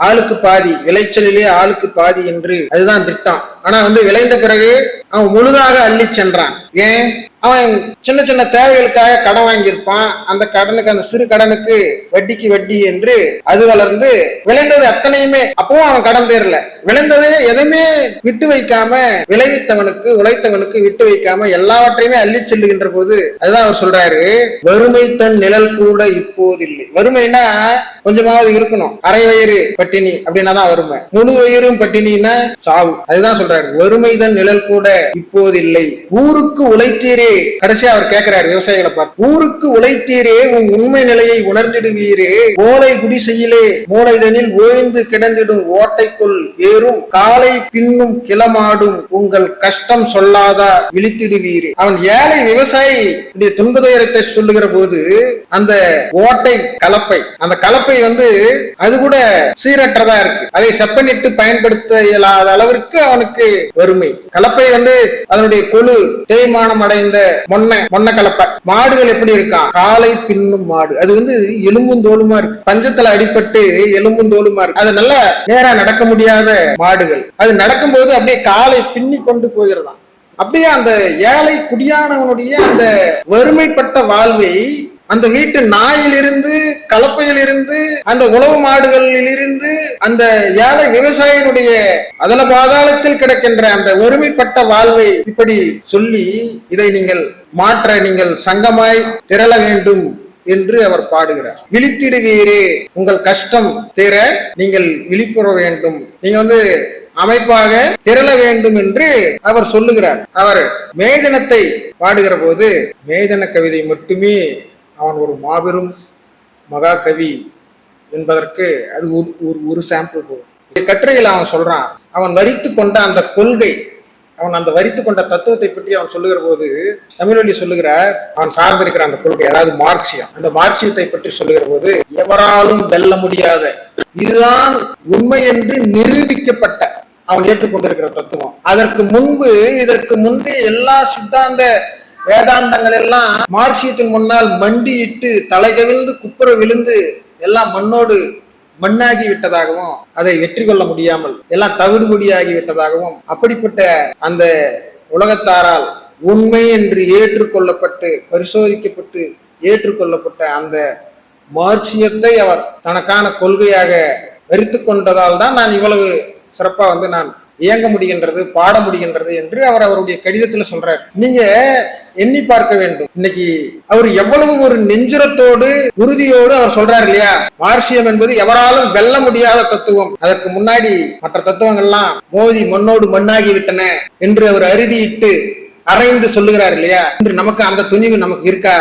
ஆளுக்கு பாதி, விளைச்சலிலே ஆளுக்கு பாதி என்று அதுதான் திட்டம். ஆனா விளைந்த பிறகு அவன் முழுதாக அள்ளி சென்றான். ஏன்? அவன் சின்ன சின்ன தேவைகளுக்காக கடன் வாங்கியிருப்பான். அந்த கடனுக்கு, அந்த சிறு கடனுக்கு வட்டிக்கு வட்டி என்று அது வளர்ந்து விளைந்தது அத்தனையுமே, அப்பவும் அவன் கடன் தேரல. விளைந்தது எதுவுமே விட்டு வைக்காம, விளைவித்தவனுக்கு, உழைத்தவனுக்கு விட்டு வைக்காம எல்லாவற்றையுமே அள்ளி செல்லுகின்ற போது அதுதான் அவர் சொல்றாரு, வறுமை தன் நிழல் கூட இப்போதில்லை. வறுமைனா கொஞ்சமாவது இருக்கணும். அரை வயிறு பட்டினி அப்படின்னா தான் வறுமை. முழு வயிறும் பட்டினின்னா சாவு. அதுதான் சொல்றாரு, வறுமை தன் நிழல் கூட இப்போதில்லை. ஊருக்கு உழைத்தீரே, கடைசியா அவர் கேட்கிறார் விவசாயிகளை பார்த்து, ஊருக்கு உழைத்தீரே உன் உண்மை நிலையை உணர்ந்திடுவீரே, ஓலை குடிசையிலே மூளைதனில் ஓய்ந்து கிடந்திடும் ஓட்டைக்குள் ஏறும் காலை பின்னும் கிளமாடும் உங்கள் கஷ்டம் சொல்லாதா விழித்திடுவீரே. அவன் ஏழை விவசாயி துன்பதுயரத்தை சொல்லுகிற போது அந்த ஓட்டை கலப்பை, அந்த கலப்பை அது கூட சீரற்றதா இருக்கு. அதை செப்பனிட்டு பயன்படுத்த இயலாத அளவிற்கு அவனுக்கு வறுமை. கலப்பை அதனுடைய கொழு தேய்மானம் அடைந்த மொன்ன கலப்பை. மாடுகள் எப்படி இருக்கான்? காலை பின்னும் மாடு. அது எலும்பும் தோலுமா இருக்கு. பஞ்சத்துல அடிபட்டு எலும்பும் தோலுமா இருக்கு. அது நல்லா நேரா நடக்க முடியாத மாடுகள். அது நடக்கும் போது அப்படியே காலை பின்னி கொண்டு போகிறதாம். அப்படியே அந்த ஏழை குடியானவனுடைய அந்த வறுமைப்பட்ட வாழ்வை அந்த வீட்டு நாயிலிருந்து, கலப்பையிலிருந்து, அந்த உழவு மாடுகளிலிருந்து, அந்த ஏழை விவசாயினுடைய அதல பாதாளத்தில் கிடக்கின்ற அந்த வறுமைப்பட்ட வாழ்வை இப்படி சொல்லி, இதை நீங்கள் மாற்ற நீங்கள் சங்கமாய் திரள வேண்டும் என்று அவர் பாடுகிறார். விழித்திடுவீரே, உங்கள் கஷ்டம் தீர நீங்கள் விழிப்புற வேண்டும், நீங்க அமைப்பாக திரள வேண்டும் என்று அவர் சொல்லுகிறார். அவர் மேதினத்தை பாடுகிற போது மேதின கவிதை மட்டுமே அவன் ஒரு மாபெரும் மகா கவி என்பதற்கு அது ஒரு சாம்பிள் போகும். கட்டுரையில் அவன் சொல்றான், அவன் வரித்து கொண்ட அந்த கொள்கை, அவன் அந்த வரித்து கொண்ட தத்துவத்தை பற்றி அவன் சொல்லுகிற போது தமிழொலி சொல்லுகிறார், அவன் சார்ந்திருக்கிற அந்த கொள்கை, அதாவது மார்க்சியம், அந்த மார்க்சியத்தை பற்றி சொல்லுகிற போது, எவராலும் வெல்ல முடியாத, இதுதான் உண்மை என்று நிரூபிக்கப்பட்ட அவன் ஏற்றுக்கொண்டிருக்கிற தத்துவம். அதற்கு முன்பு இதற்கு முந்தைய எல்லா சித்தாந்த வேதாந்தங்கள் எல்லாம் மார்க்சியத்தின் முன்னால் மண்டியிட்டு தலைகவிழ்ந்து குப்புற விழுந்து எல்லாம் மண்ணோடு மண்ணாகி விட்டதாகவும் அதை வெற்றி கொள்ள முடியாமல் எல்லாம் தவிடுபொடியாகி விட்டதாகவும் அப்படிப்பட்ட அந்த உலகத்தாரால் உண்மை என்று ஏற்றுக்கொள்ளப்பட்டு பரிசோதிக்கப்பட்டு ஏற்றுக்கொள்ளப்பட்ட அந்த மார்க்சியத்தை அவர் தனக்கான கொள்கையாக வெறுத்து கொண்டதால் தான் நான் இவ்வளவு சிறப்பா நான் இயங்க முடிகின்றது, பாட முடிகின்றது என்று அவர் அவருடைய கடிதத்துல சொல்றார். நீங்க எண்ணி பார்க்க வேண்டும். இன்னைக்கு அவர் எவ்வளவு ஒரு நெஞ்சுரத்தோடு உறுதியோடு அவர் சொல்றாரு இல்லையா, மார்க்சியம் என்பது எவராலும் வெல்ல முடியாத தத்துவம், அதற்கு முன்னாடி மற்ற தத்துவங்கள்லாம் மோதி மண்ணோடு மண்ணாகி விட்டன என்று அவர் அறுதியிட்டு அரைந்து சொல்லுகிறார் இல்லையா. இன்று நமக்கு அந்த துணிவு நமக்கு இருக்கா?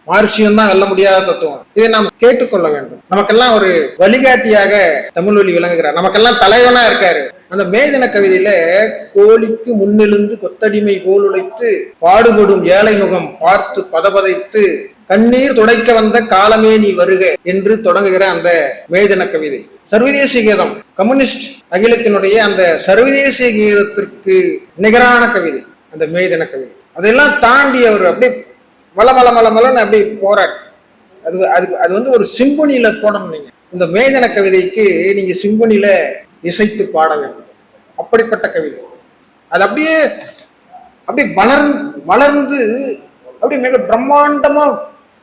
மார்க்சியம் தான் வெல்ல முடியாத தத்துவம். இதை நாம் கேட்டுக்கொள்ள வேண்டும். நமக்கெல்லாம் ஒரு வழிகாட்டியாக தமிழ் வழி விளங்குகிறார், நமக்கெல்லாம் தலைவனா இருக்காரு. அந்த மேதின கவிதையில கோழிக்கு முன்னெழுந்து கொத்தடிமை போல் உழைத்து பாடுபடும் ஏழை முகம் பார்த்து பதபதைத்து கண்ணீர் துடைக்க வந்த காலமே நீ வருக என்று தொடங்குகிற அந்த மேதின கவிதை சர்வதேச கீதம், கம்யூனிஸ்ட் அகிலத்தினுடைய அந்த சர்வதேச கீதத்திற்கு நிகரான கவிதை அந்த மேதின கவிதை. அதெல்லாம் தாண்டி அவர் அப்படியே மலமலன்னு அப்படி போறார். அது ஒரு சிம்பொனியில போடணும். நீங்க இந்த மேதன கவிதைக்கு நீங்க சிம்பொனியில இசைத்து பாட வேண்டும். அப்படிப்பட்ட கவிதை அது அப்படியே வளர்ந்து அப்படி மிக பிரம்மாண்டமா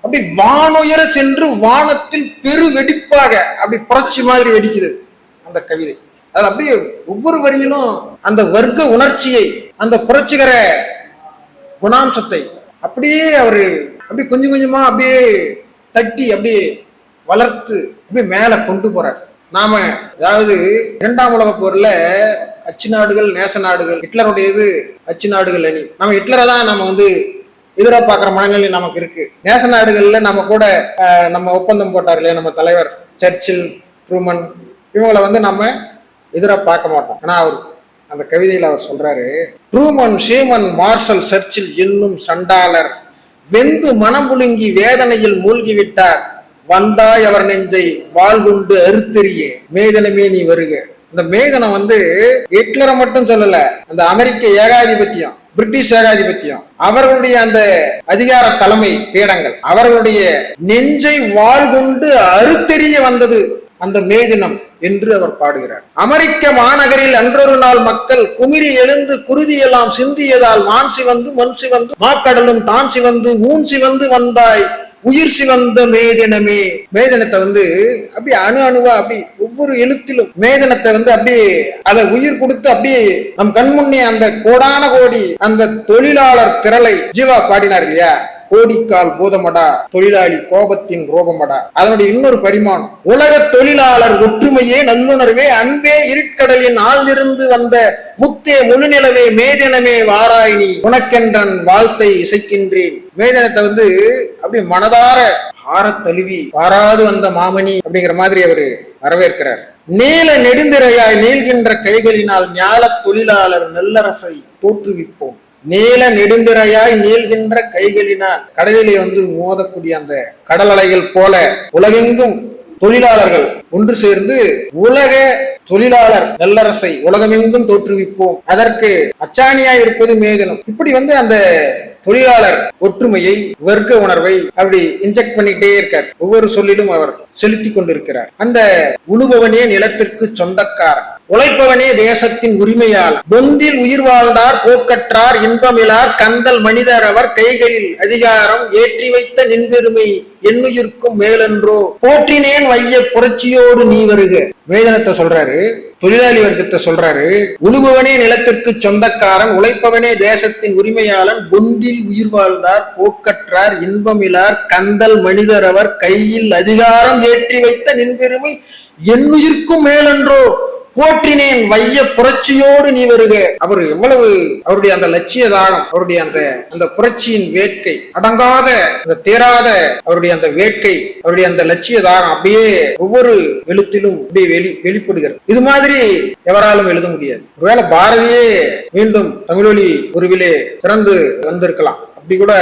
அப்படி வானுயர சென்று வானத்தில் பெரு வெடிப்பாக அப்படி புரட்சி மாதிரி வெடிக்குது அந்த கவிதை. அது அப்படியே ஒவ்வொரு வரியிலும் அந்த வர்க்க உணர்ச்சியை, அந்த புரட்சிகர குணாம்சத்தை அப்படியே அவரு அப்படி கொஞ்சம் கொஞ்சமா அப்படியே தட்டி அப்படியே வளர்த்து அப்படியே மேல கொண்டு போறாரு. நாம அதாவது 2ஆம் உலக போர்ல அச்சு நாடுகள் நேச நாடுகள், ஹிட்லருடையது அச்சு நாடுகள் அணி. நம்ம ஹிட்லரை தான் நம்ம எதிராக பார்க்குற மனநிலை நமக்கு இருக்கு. நேச நாடுகள்ல நம்ம கூட நம்ம ஒப்பந்தம் போட்டார் இல்லையா நம்ம தலைவர் சர்ச்சில், ட்ரூமன், இவங்களை நம்ம எதிராக பார்க்க மாட்டோம். ஆனா அவர் அந்த கவிதையில் அவர் சொல்றாரு, ட்ரூமன், ஷீமன், மார்ஷல், சர்ச்சில் என்னும் சண்டாளர் வெந்து மனம் புழுங்கி வேதனையில் மூழ்கிவிட்டார், வந்தாய் அவர் நெஞ்சை வாழ்குண்டு அறுத்தெறிய மேதனமே நீ வருக. இந்த மேதனம் ஹிட்லரை மட்டும் சொல்லல, அந்த அமெரிக்க ஏகாதிபத்தியம், பிரிட்டிஷ் ஏகாதிபத்தியம், அவர்களுடைய அந்த அதிகார தலைமை பீடங்கள், அவர்களுடைய நெஞ்சை வாழ்குண்டு அறுத்தெறிய வந்தது அந்த மேதினம் என்று அவர் பாடுகிறார். அமெரிக்க மாநகரில் அன்றொரு நாள் மக்கள் குமிரி எழுந்து குருதியெல்லாம் சிந்தியதால் வான் சிவந்து மண் சிவந்து மாக்கடலும் தான் சிவந்து ஊன் சிவந்து வந்தாய் உயிர் சிவந்த மேதினமே. மேதினத்தை அப்படி அணுவா அப்படி ஒவ்வொரு எழுத்திலும் மேதினத்தை அப்படியே அதை உயிர் கொடுத்து அப்படியே நம் கண்முன்னே அந்த கோடான கோடி அந்த தொழிலாளர் திரளை ஜீவா பாடினார் இல்லையா, கோடிக்கால் பூதமடா தொழிலாளி கோபத்தின் ரோபமடா. அதனுடைய இன்னொரு பரிமாணம், உலக தொழிலாளர் ஒற்றுமையே நல்லுணர்வே அன்பே இருக்கடலின் ஆழ்ந்திருந்து வந்த முத்தே முழுநிலவே மேதினமே வாராயினி உனக்கென்றன் வாழ்த்தை இசைக்கின்றேன். மேதினத்தை அப்படி மனதார ஆற தழுவி வாராது வந்த மாமணி அப்படிங்கிற மாதிரி அவரு வரவேற்கிறார். நீல நெடுந்திரையாய் நீள்கின்ற கைகளினால் ஞால தொழிலாளர் நல்லரசை தோற்றுவிப்போம். நீல நெடுந்திரையாய் நீள்கின்ற கைகளினால் கடலிலே மோதக்கூடிய அந்த கடல் அலைகள் போல உலகெங்கும் தொழிலாளர்கள் ஒன்று சேர்ந்து உலக தொழிலாளர் நல்லரசை உலகமெங்கும் தோற்றுவிப்போம், அதற்கு அச்சாணியாய் இருப்பது மேதினம். இப்படி அந்த தொழிலாளர் ஒற்றுமையை, வர்க்க உணர்வை அப்படி இன்ஜெக்ட் பண்ணிட்டே இருக்கார். ஒவ்வொரு சொல்லிலும் அவர் செலுத்தி கொண்டிருக்கிறார். அந்த உழுபவனே நிலத்திற்கு சொந்தக்காரன், உழைப்பவனே தேசத்தின் உரிமையாளர், பொந்தில் உயிர் வாழ்ந்தார் போக்கற்றார் இன்பமிலார் கந்தல் மனிதர் அவர் கைகளில் அதிகாரம் ஏற்றி வைத்த நின்பெருமை என்னுயிர்க்கும் மேலென்றோ போற்றினேன் வைய புரட்சியோடு நீ வருக. வேதனத்தை சொல்றாரு, தொழிலாளி வர்க்கத்தை சொல்றாரு. உழுபவனே நிலத்திற்கு சொந்தக்காரன், உழைப்பவனே தேசத்தின் உரிமையாளன், பொந்தில் உயிர் வாழ்ந்தார் போக்கற்றார் இன்பமிலார் கந்தல் மனிதர் அவர் கையில் அதிகாரம் ஏற்றி வைத்த நின்பெருமை என்னுயிர்க்கும் மேலென்றோ போற்றினேன் வைய புரட்சியோடு நீ வருக. அவர் எவ்வளவு அவருடைய அந்த லட்சிய தாகம், அவருடைய அந்த புரட்சியின் வேட்கை, அடங்காத அந்த தேராத அவருடைய அந்த வேட்கை, அவருடைய அந்த லட்சிய தாகம் அப்படியே ஒவ்வொரு எழுத்திலும் அப்படியே வெளிப்படுகிறது. இது மாதிரி எவராலும் எழுத முடியாது. ஒருவேளை பாரதியே மீண்டும் தமிழொலி உருவிலே திறந்து வந்திருக்கலாம், அப்படி கூட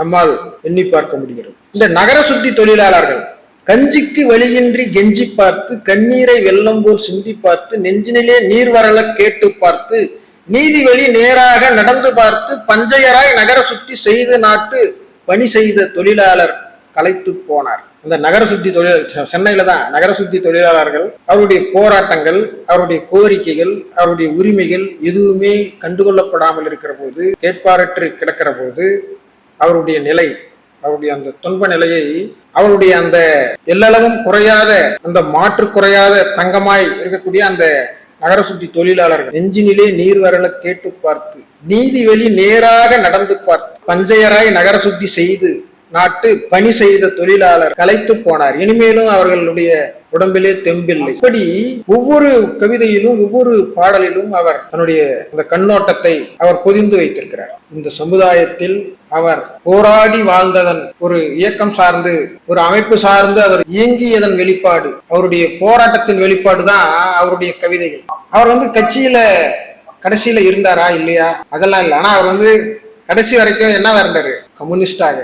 நம்மால் எண்ணி பார்க்க முடிகிறது. இந்த நகர சுத்தி தொழிலாளர்கள் கஞ்சிக்கு வழியின்றி கெஞ்சி பார்த்து, கண்ணீரை வெள்ளம் போல் சிந்தி பார்த்து, நெஞ்சினிலே நீர் வரல கேட்டு பார்த்து, நீதி வழி நேராக நடந்து பார்த்து, பஞ்சையராய் நகர சுத்தி செய்து நாட்டு பணி செய்த தொழிலாளர் களைத்து போனார். இந்த நகர சுத்தி சென்னையில தான் நகர சுத்தி தொழிலாளர்கள் அவருடைய போராட்டங்கள், அவருடைய கோரிக்கைகள், அவருடைய உரிமைகள் எதுவுமே கண்டுகொள்ளப்படாமல் இருக்கிற போது, கேட்பாரற்று கிடக்கிற போது, அவருடைய நிலை, அவருடைய அந்த துன்ப நிலையை, அவருடைய அந்த எல்லளவும் குறையாத, அந்த மாற்று குறையாத தங்கமாய் இருக்கக்கூடிய அந்த நகர சுத்தி தொழிலாளர்கள் நெஞ்சினிலே நீர் வரல கேட்டு பார்த்து, நீதி வெளி நேராக நடந்து பார்த்து, பஞ்சையராய் நகர சுத்தி செய்து நாட்டு பணி செய்த தொழிலாளர் களைத்து போனார். இனிமேலும் அவர்களுடைய உடம்பிலே தெம்பில்லை. இப்படி ஒவ்வொரு கவிதையிலும் ஒவ்வொரு பாடலிலும் அவர் தன்னுடைய அந்த கண்ணோட்டத்தை அவர் பொதிந்து வைத்திருக்கிறார். இந்த சமுதாயத்தில் அவர் போராடி வாழ்ந்ததன் ஒரு இயக்கம் சார்ந்து, ஒரு அமைப்பு சார்ந்து அவர் இயங்கியதன் வெளிப்பாடு, அவருடைய போராட்டத்தின் வெளிப்பாடு தான் அவருடைய கவிதைகள். அவர் கட்சியில கடைசியில இருந்தாரா இல்லையா அதெல்லாம் இல்லை. ஆனா அவர் கடைசி வரைக்கும் என்னவா இருந்தாரு? கம்யூனிஸ்டாக,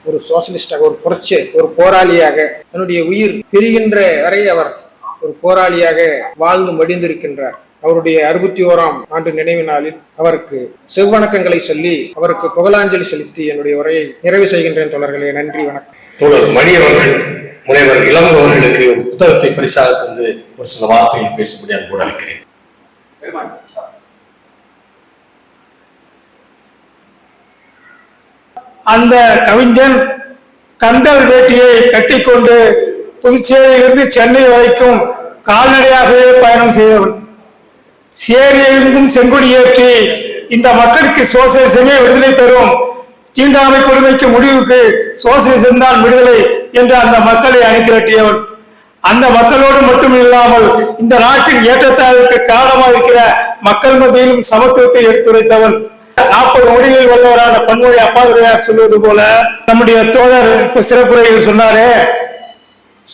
ஒரு சோசலிஸ்டாக, ஒரு புரட்சி, ஒரு போராளியாக, தன்னுடைய உயிர் பிரிகின்ற வரை அவர் ஒரு போராளியாக வாழ்ந்து மடிந்திருக்கின்றார். அவருடைய 61ஆம் ஆண்டு நினைவு நாளில் அவருக்கு செவ்வணக்கங்களை சொல்லி, அவருக்கு புகழாஞ்சலி செலுத்தி என்னுடைய உரையை நிறைவு செய்கின்றேன். தோழர்களே, நன்றி, வணக்கம். தோழர் மணி அவர்கள் முனைவர் இளங்கோ அவர்களுக்கு ஒரு புத்தகத்தை பரிசாக தந்து ஒரு சில வார்த்தைகள் பேசும்படி அன்போடு அழைக்கிறேன். அந்த கவிஞன் கந்தல் வேட்டியை கட்டிக்கொண்டு புதுச்சேரியிலிருந்து சென்னை வரைக்கும் கால்நடையாகவே பயணம் செய்தவன். சேரியிலிருந்தும் செங்கொடி ஏற்றி இந்த மக்களுக்கு சோசியலிசமே விடுதலை தரும், தீண்டாமை கொடுமைக்கு முடிவுக்கு சோசியலிசம் தான் விடுதலை என்று அந்த மக்களை அணிதிரட்டியவன். அந்த மக்களோடு மட்டும் இல்லாமல் இந்த நாட்டின் ஏற்றத்தாழ்வுக்கு காரணமாக இருக்கிற மக்கள் மத்தியிலும் சமத்துவத்தை எடுத்துரைத்தவன். 40 மொழிகளில் வல்லவரான பன்மொழி அப்பாதுரையார் சொல்வது போல, நம்முடைய தோழர் சிறப்புரையில் சொன்னாரே,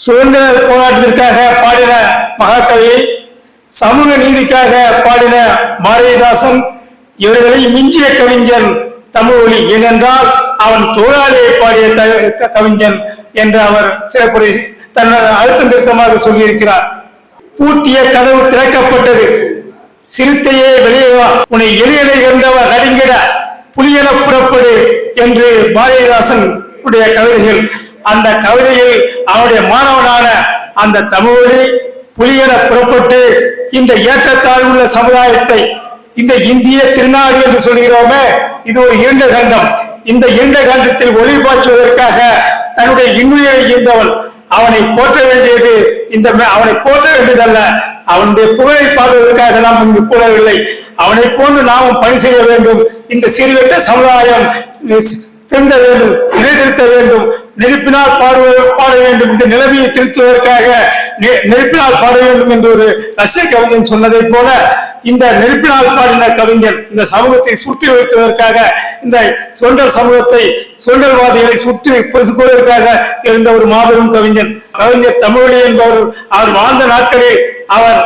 சுதந்திர போராட்டத்திற்காக பாடின மகாகவி, சமூக நீதிக்காக பாடின பாரதிதாசன், இவர்களை மிஞ்சிய கவிஞன் தமிழொலி. ஏனென்றால் அவன் தொழிலாளியை பாடிய கவிஞன் என்று அவர் சிறப்புரை தனது அழுத்தம் திருத்தமாக சொல்லியிருக்கிறார். பூட்டிய கதவு திறக்கப்பட்டது, சிறுத்தையே வெளியே வா, உன்னை எளியனை இருந்தவர் நடுங்கிட புலியன புறப்படு என்று பாரதிதாசன் உடைய கவிதைகள். அந்த கவிதையில் அவனுடைய மாணவனான அந்த தமிழொலி புலியன புறப்பட்டு இந்த ஏற்றத்தாழ்வுள்ள சமுதாயத்தை, இந்த இந்திய திருநாடு என்று சொல்கிறோமே, இது ஒரு இரண்ட கண்டம். இந்த இரண்ட கண்டத்தில் ஒளி பாய்ச்சுவதற்காக தன்னுடைய இன்னுயிரை ஈந்தவன். அவனை போற்ற வேண்டியது அவனை போற்ற வேண்டியதல்ல, அவனுடைய புகழை பாடுவதற்காக நாம் இங்கு கூடவில்லை. அவனை போன்று நாமும் பணி செய்ய வேண்டும். இந்த சீர்கெட்ட சமுதாயம் திருந்த வேண்டும், நிலைநிறுத்த வேண்டும், நெருப்பினால் பாட வேண்டும். இந்த நிலைமையை திருத்துவதற்காக நெருப்பினால் பாட வேண்டும் என்று ஒரு ரஷ்ய கவிஞன் சொன்னதை போல, இந்த நெருப்பினால் பாடின கவிஞன் இந்த சமூகத்தை சுற்றி வைத்ததற்காக, இந்த சுரண்டல் சமூகத்தை, சுரண்டல்வாதிகளை சுற்றி பொசுக்குவதற்காக இருந்த ஒரு மாபெரும் கவிஞன் தமிழொலி என்பவர். அவர் வாழ்ந்த நாட்களில் அவர்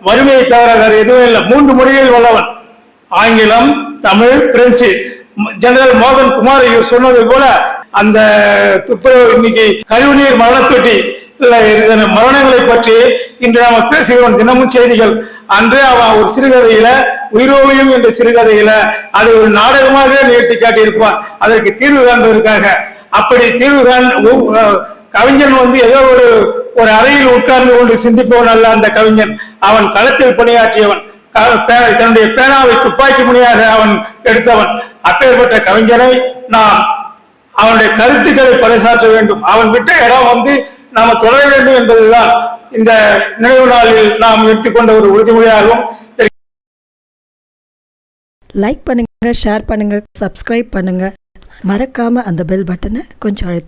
வறுமையை தவிர வேறு எதுவும் இல்லை. 3 மொழிகளில் வல்லவன், ஆங்கிலம், தமிழ், பிரெஞ்சு. ஜெனரல் மோகன் குமார் இவர் சொன்னது போல, அந்த துப்புரவு இன்னைக்கு கழிவுநீர் மரணத்தொட்டி மரணங்களை பற்றி இன்று நாம பேசுகிறோம், தினமும் செய்திகள். அன்று அவன் ஒரு சிறுகதையில, உயிரோவியம் என்ற சிறுகதையில அதை ஒரு நாடகமாக நிகழ்த்தி காட்டியிருப்பான், அதற்கு தீர்வு காண்பதற்காக. அப்படி தீர்வு கவிஞன் ஏதோ ஒரு அறையில் உட்கார்ந்து கொண்டு சிந்திப்பவன் அல்ல அந்த கவிஞன். அவன் களத்தில் பணியாற்றியவன், தன்னுடைய பேனாவை துப்பாக்கி முனையாக அவன் எடுத்தவன். அப்பேற்பட்ட கவிஞனை நாம் அவனுடைய கருத்துக்களை பறைசாற்ற வேண்டும். அவன் விட்ட இடம் நாம தொடர வேண்டும் என்பதுதான் இந்த நினைவு நாளில் நாம் எடுத்துக்கொண்ட ஒரு உறுதிமொழியாகும். லைக் பண்ணுங்க, ஷேர் பண்ணுங்க, சப்ஸ்கிரைப் பண்ணுங்க. மறக்காம அந்த பெல் பட்டனை கொஞ்சம் அழுத்தி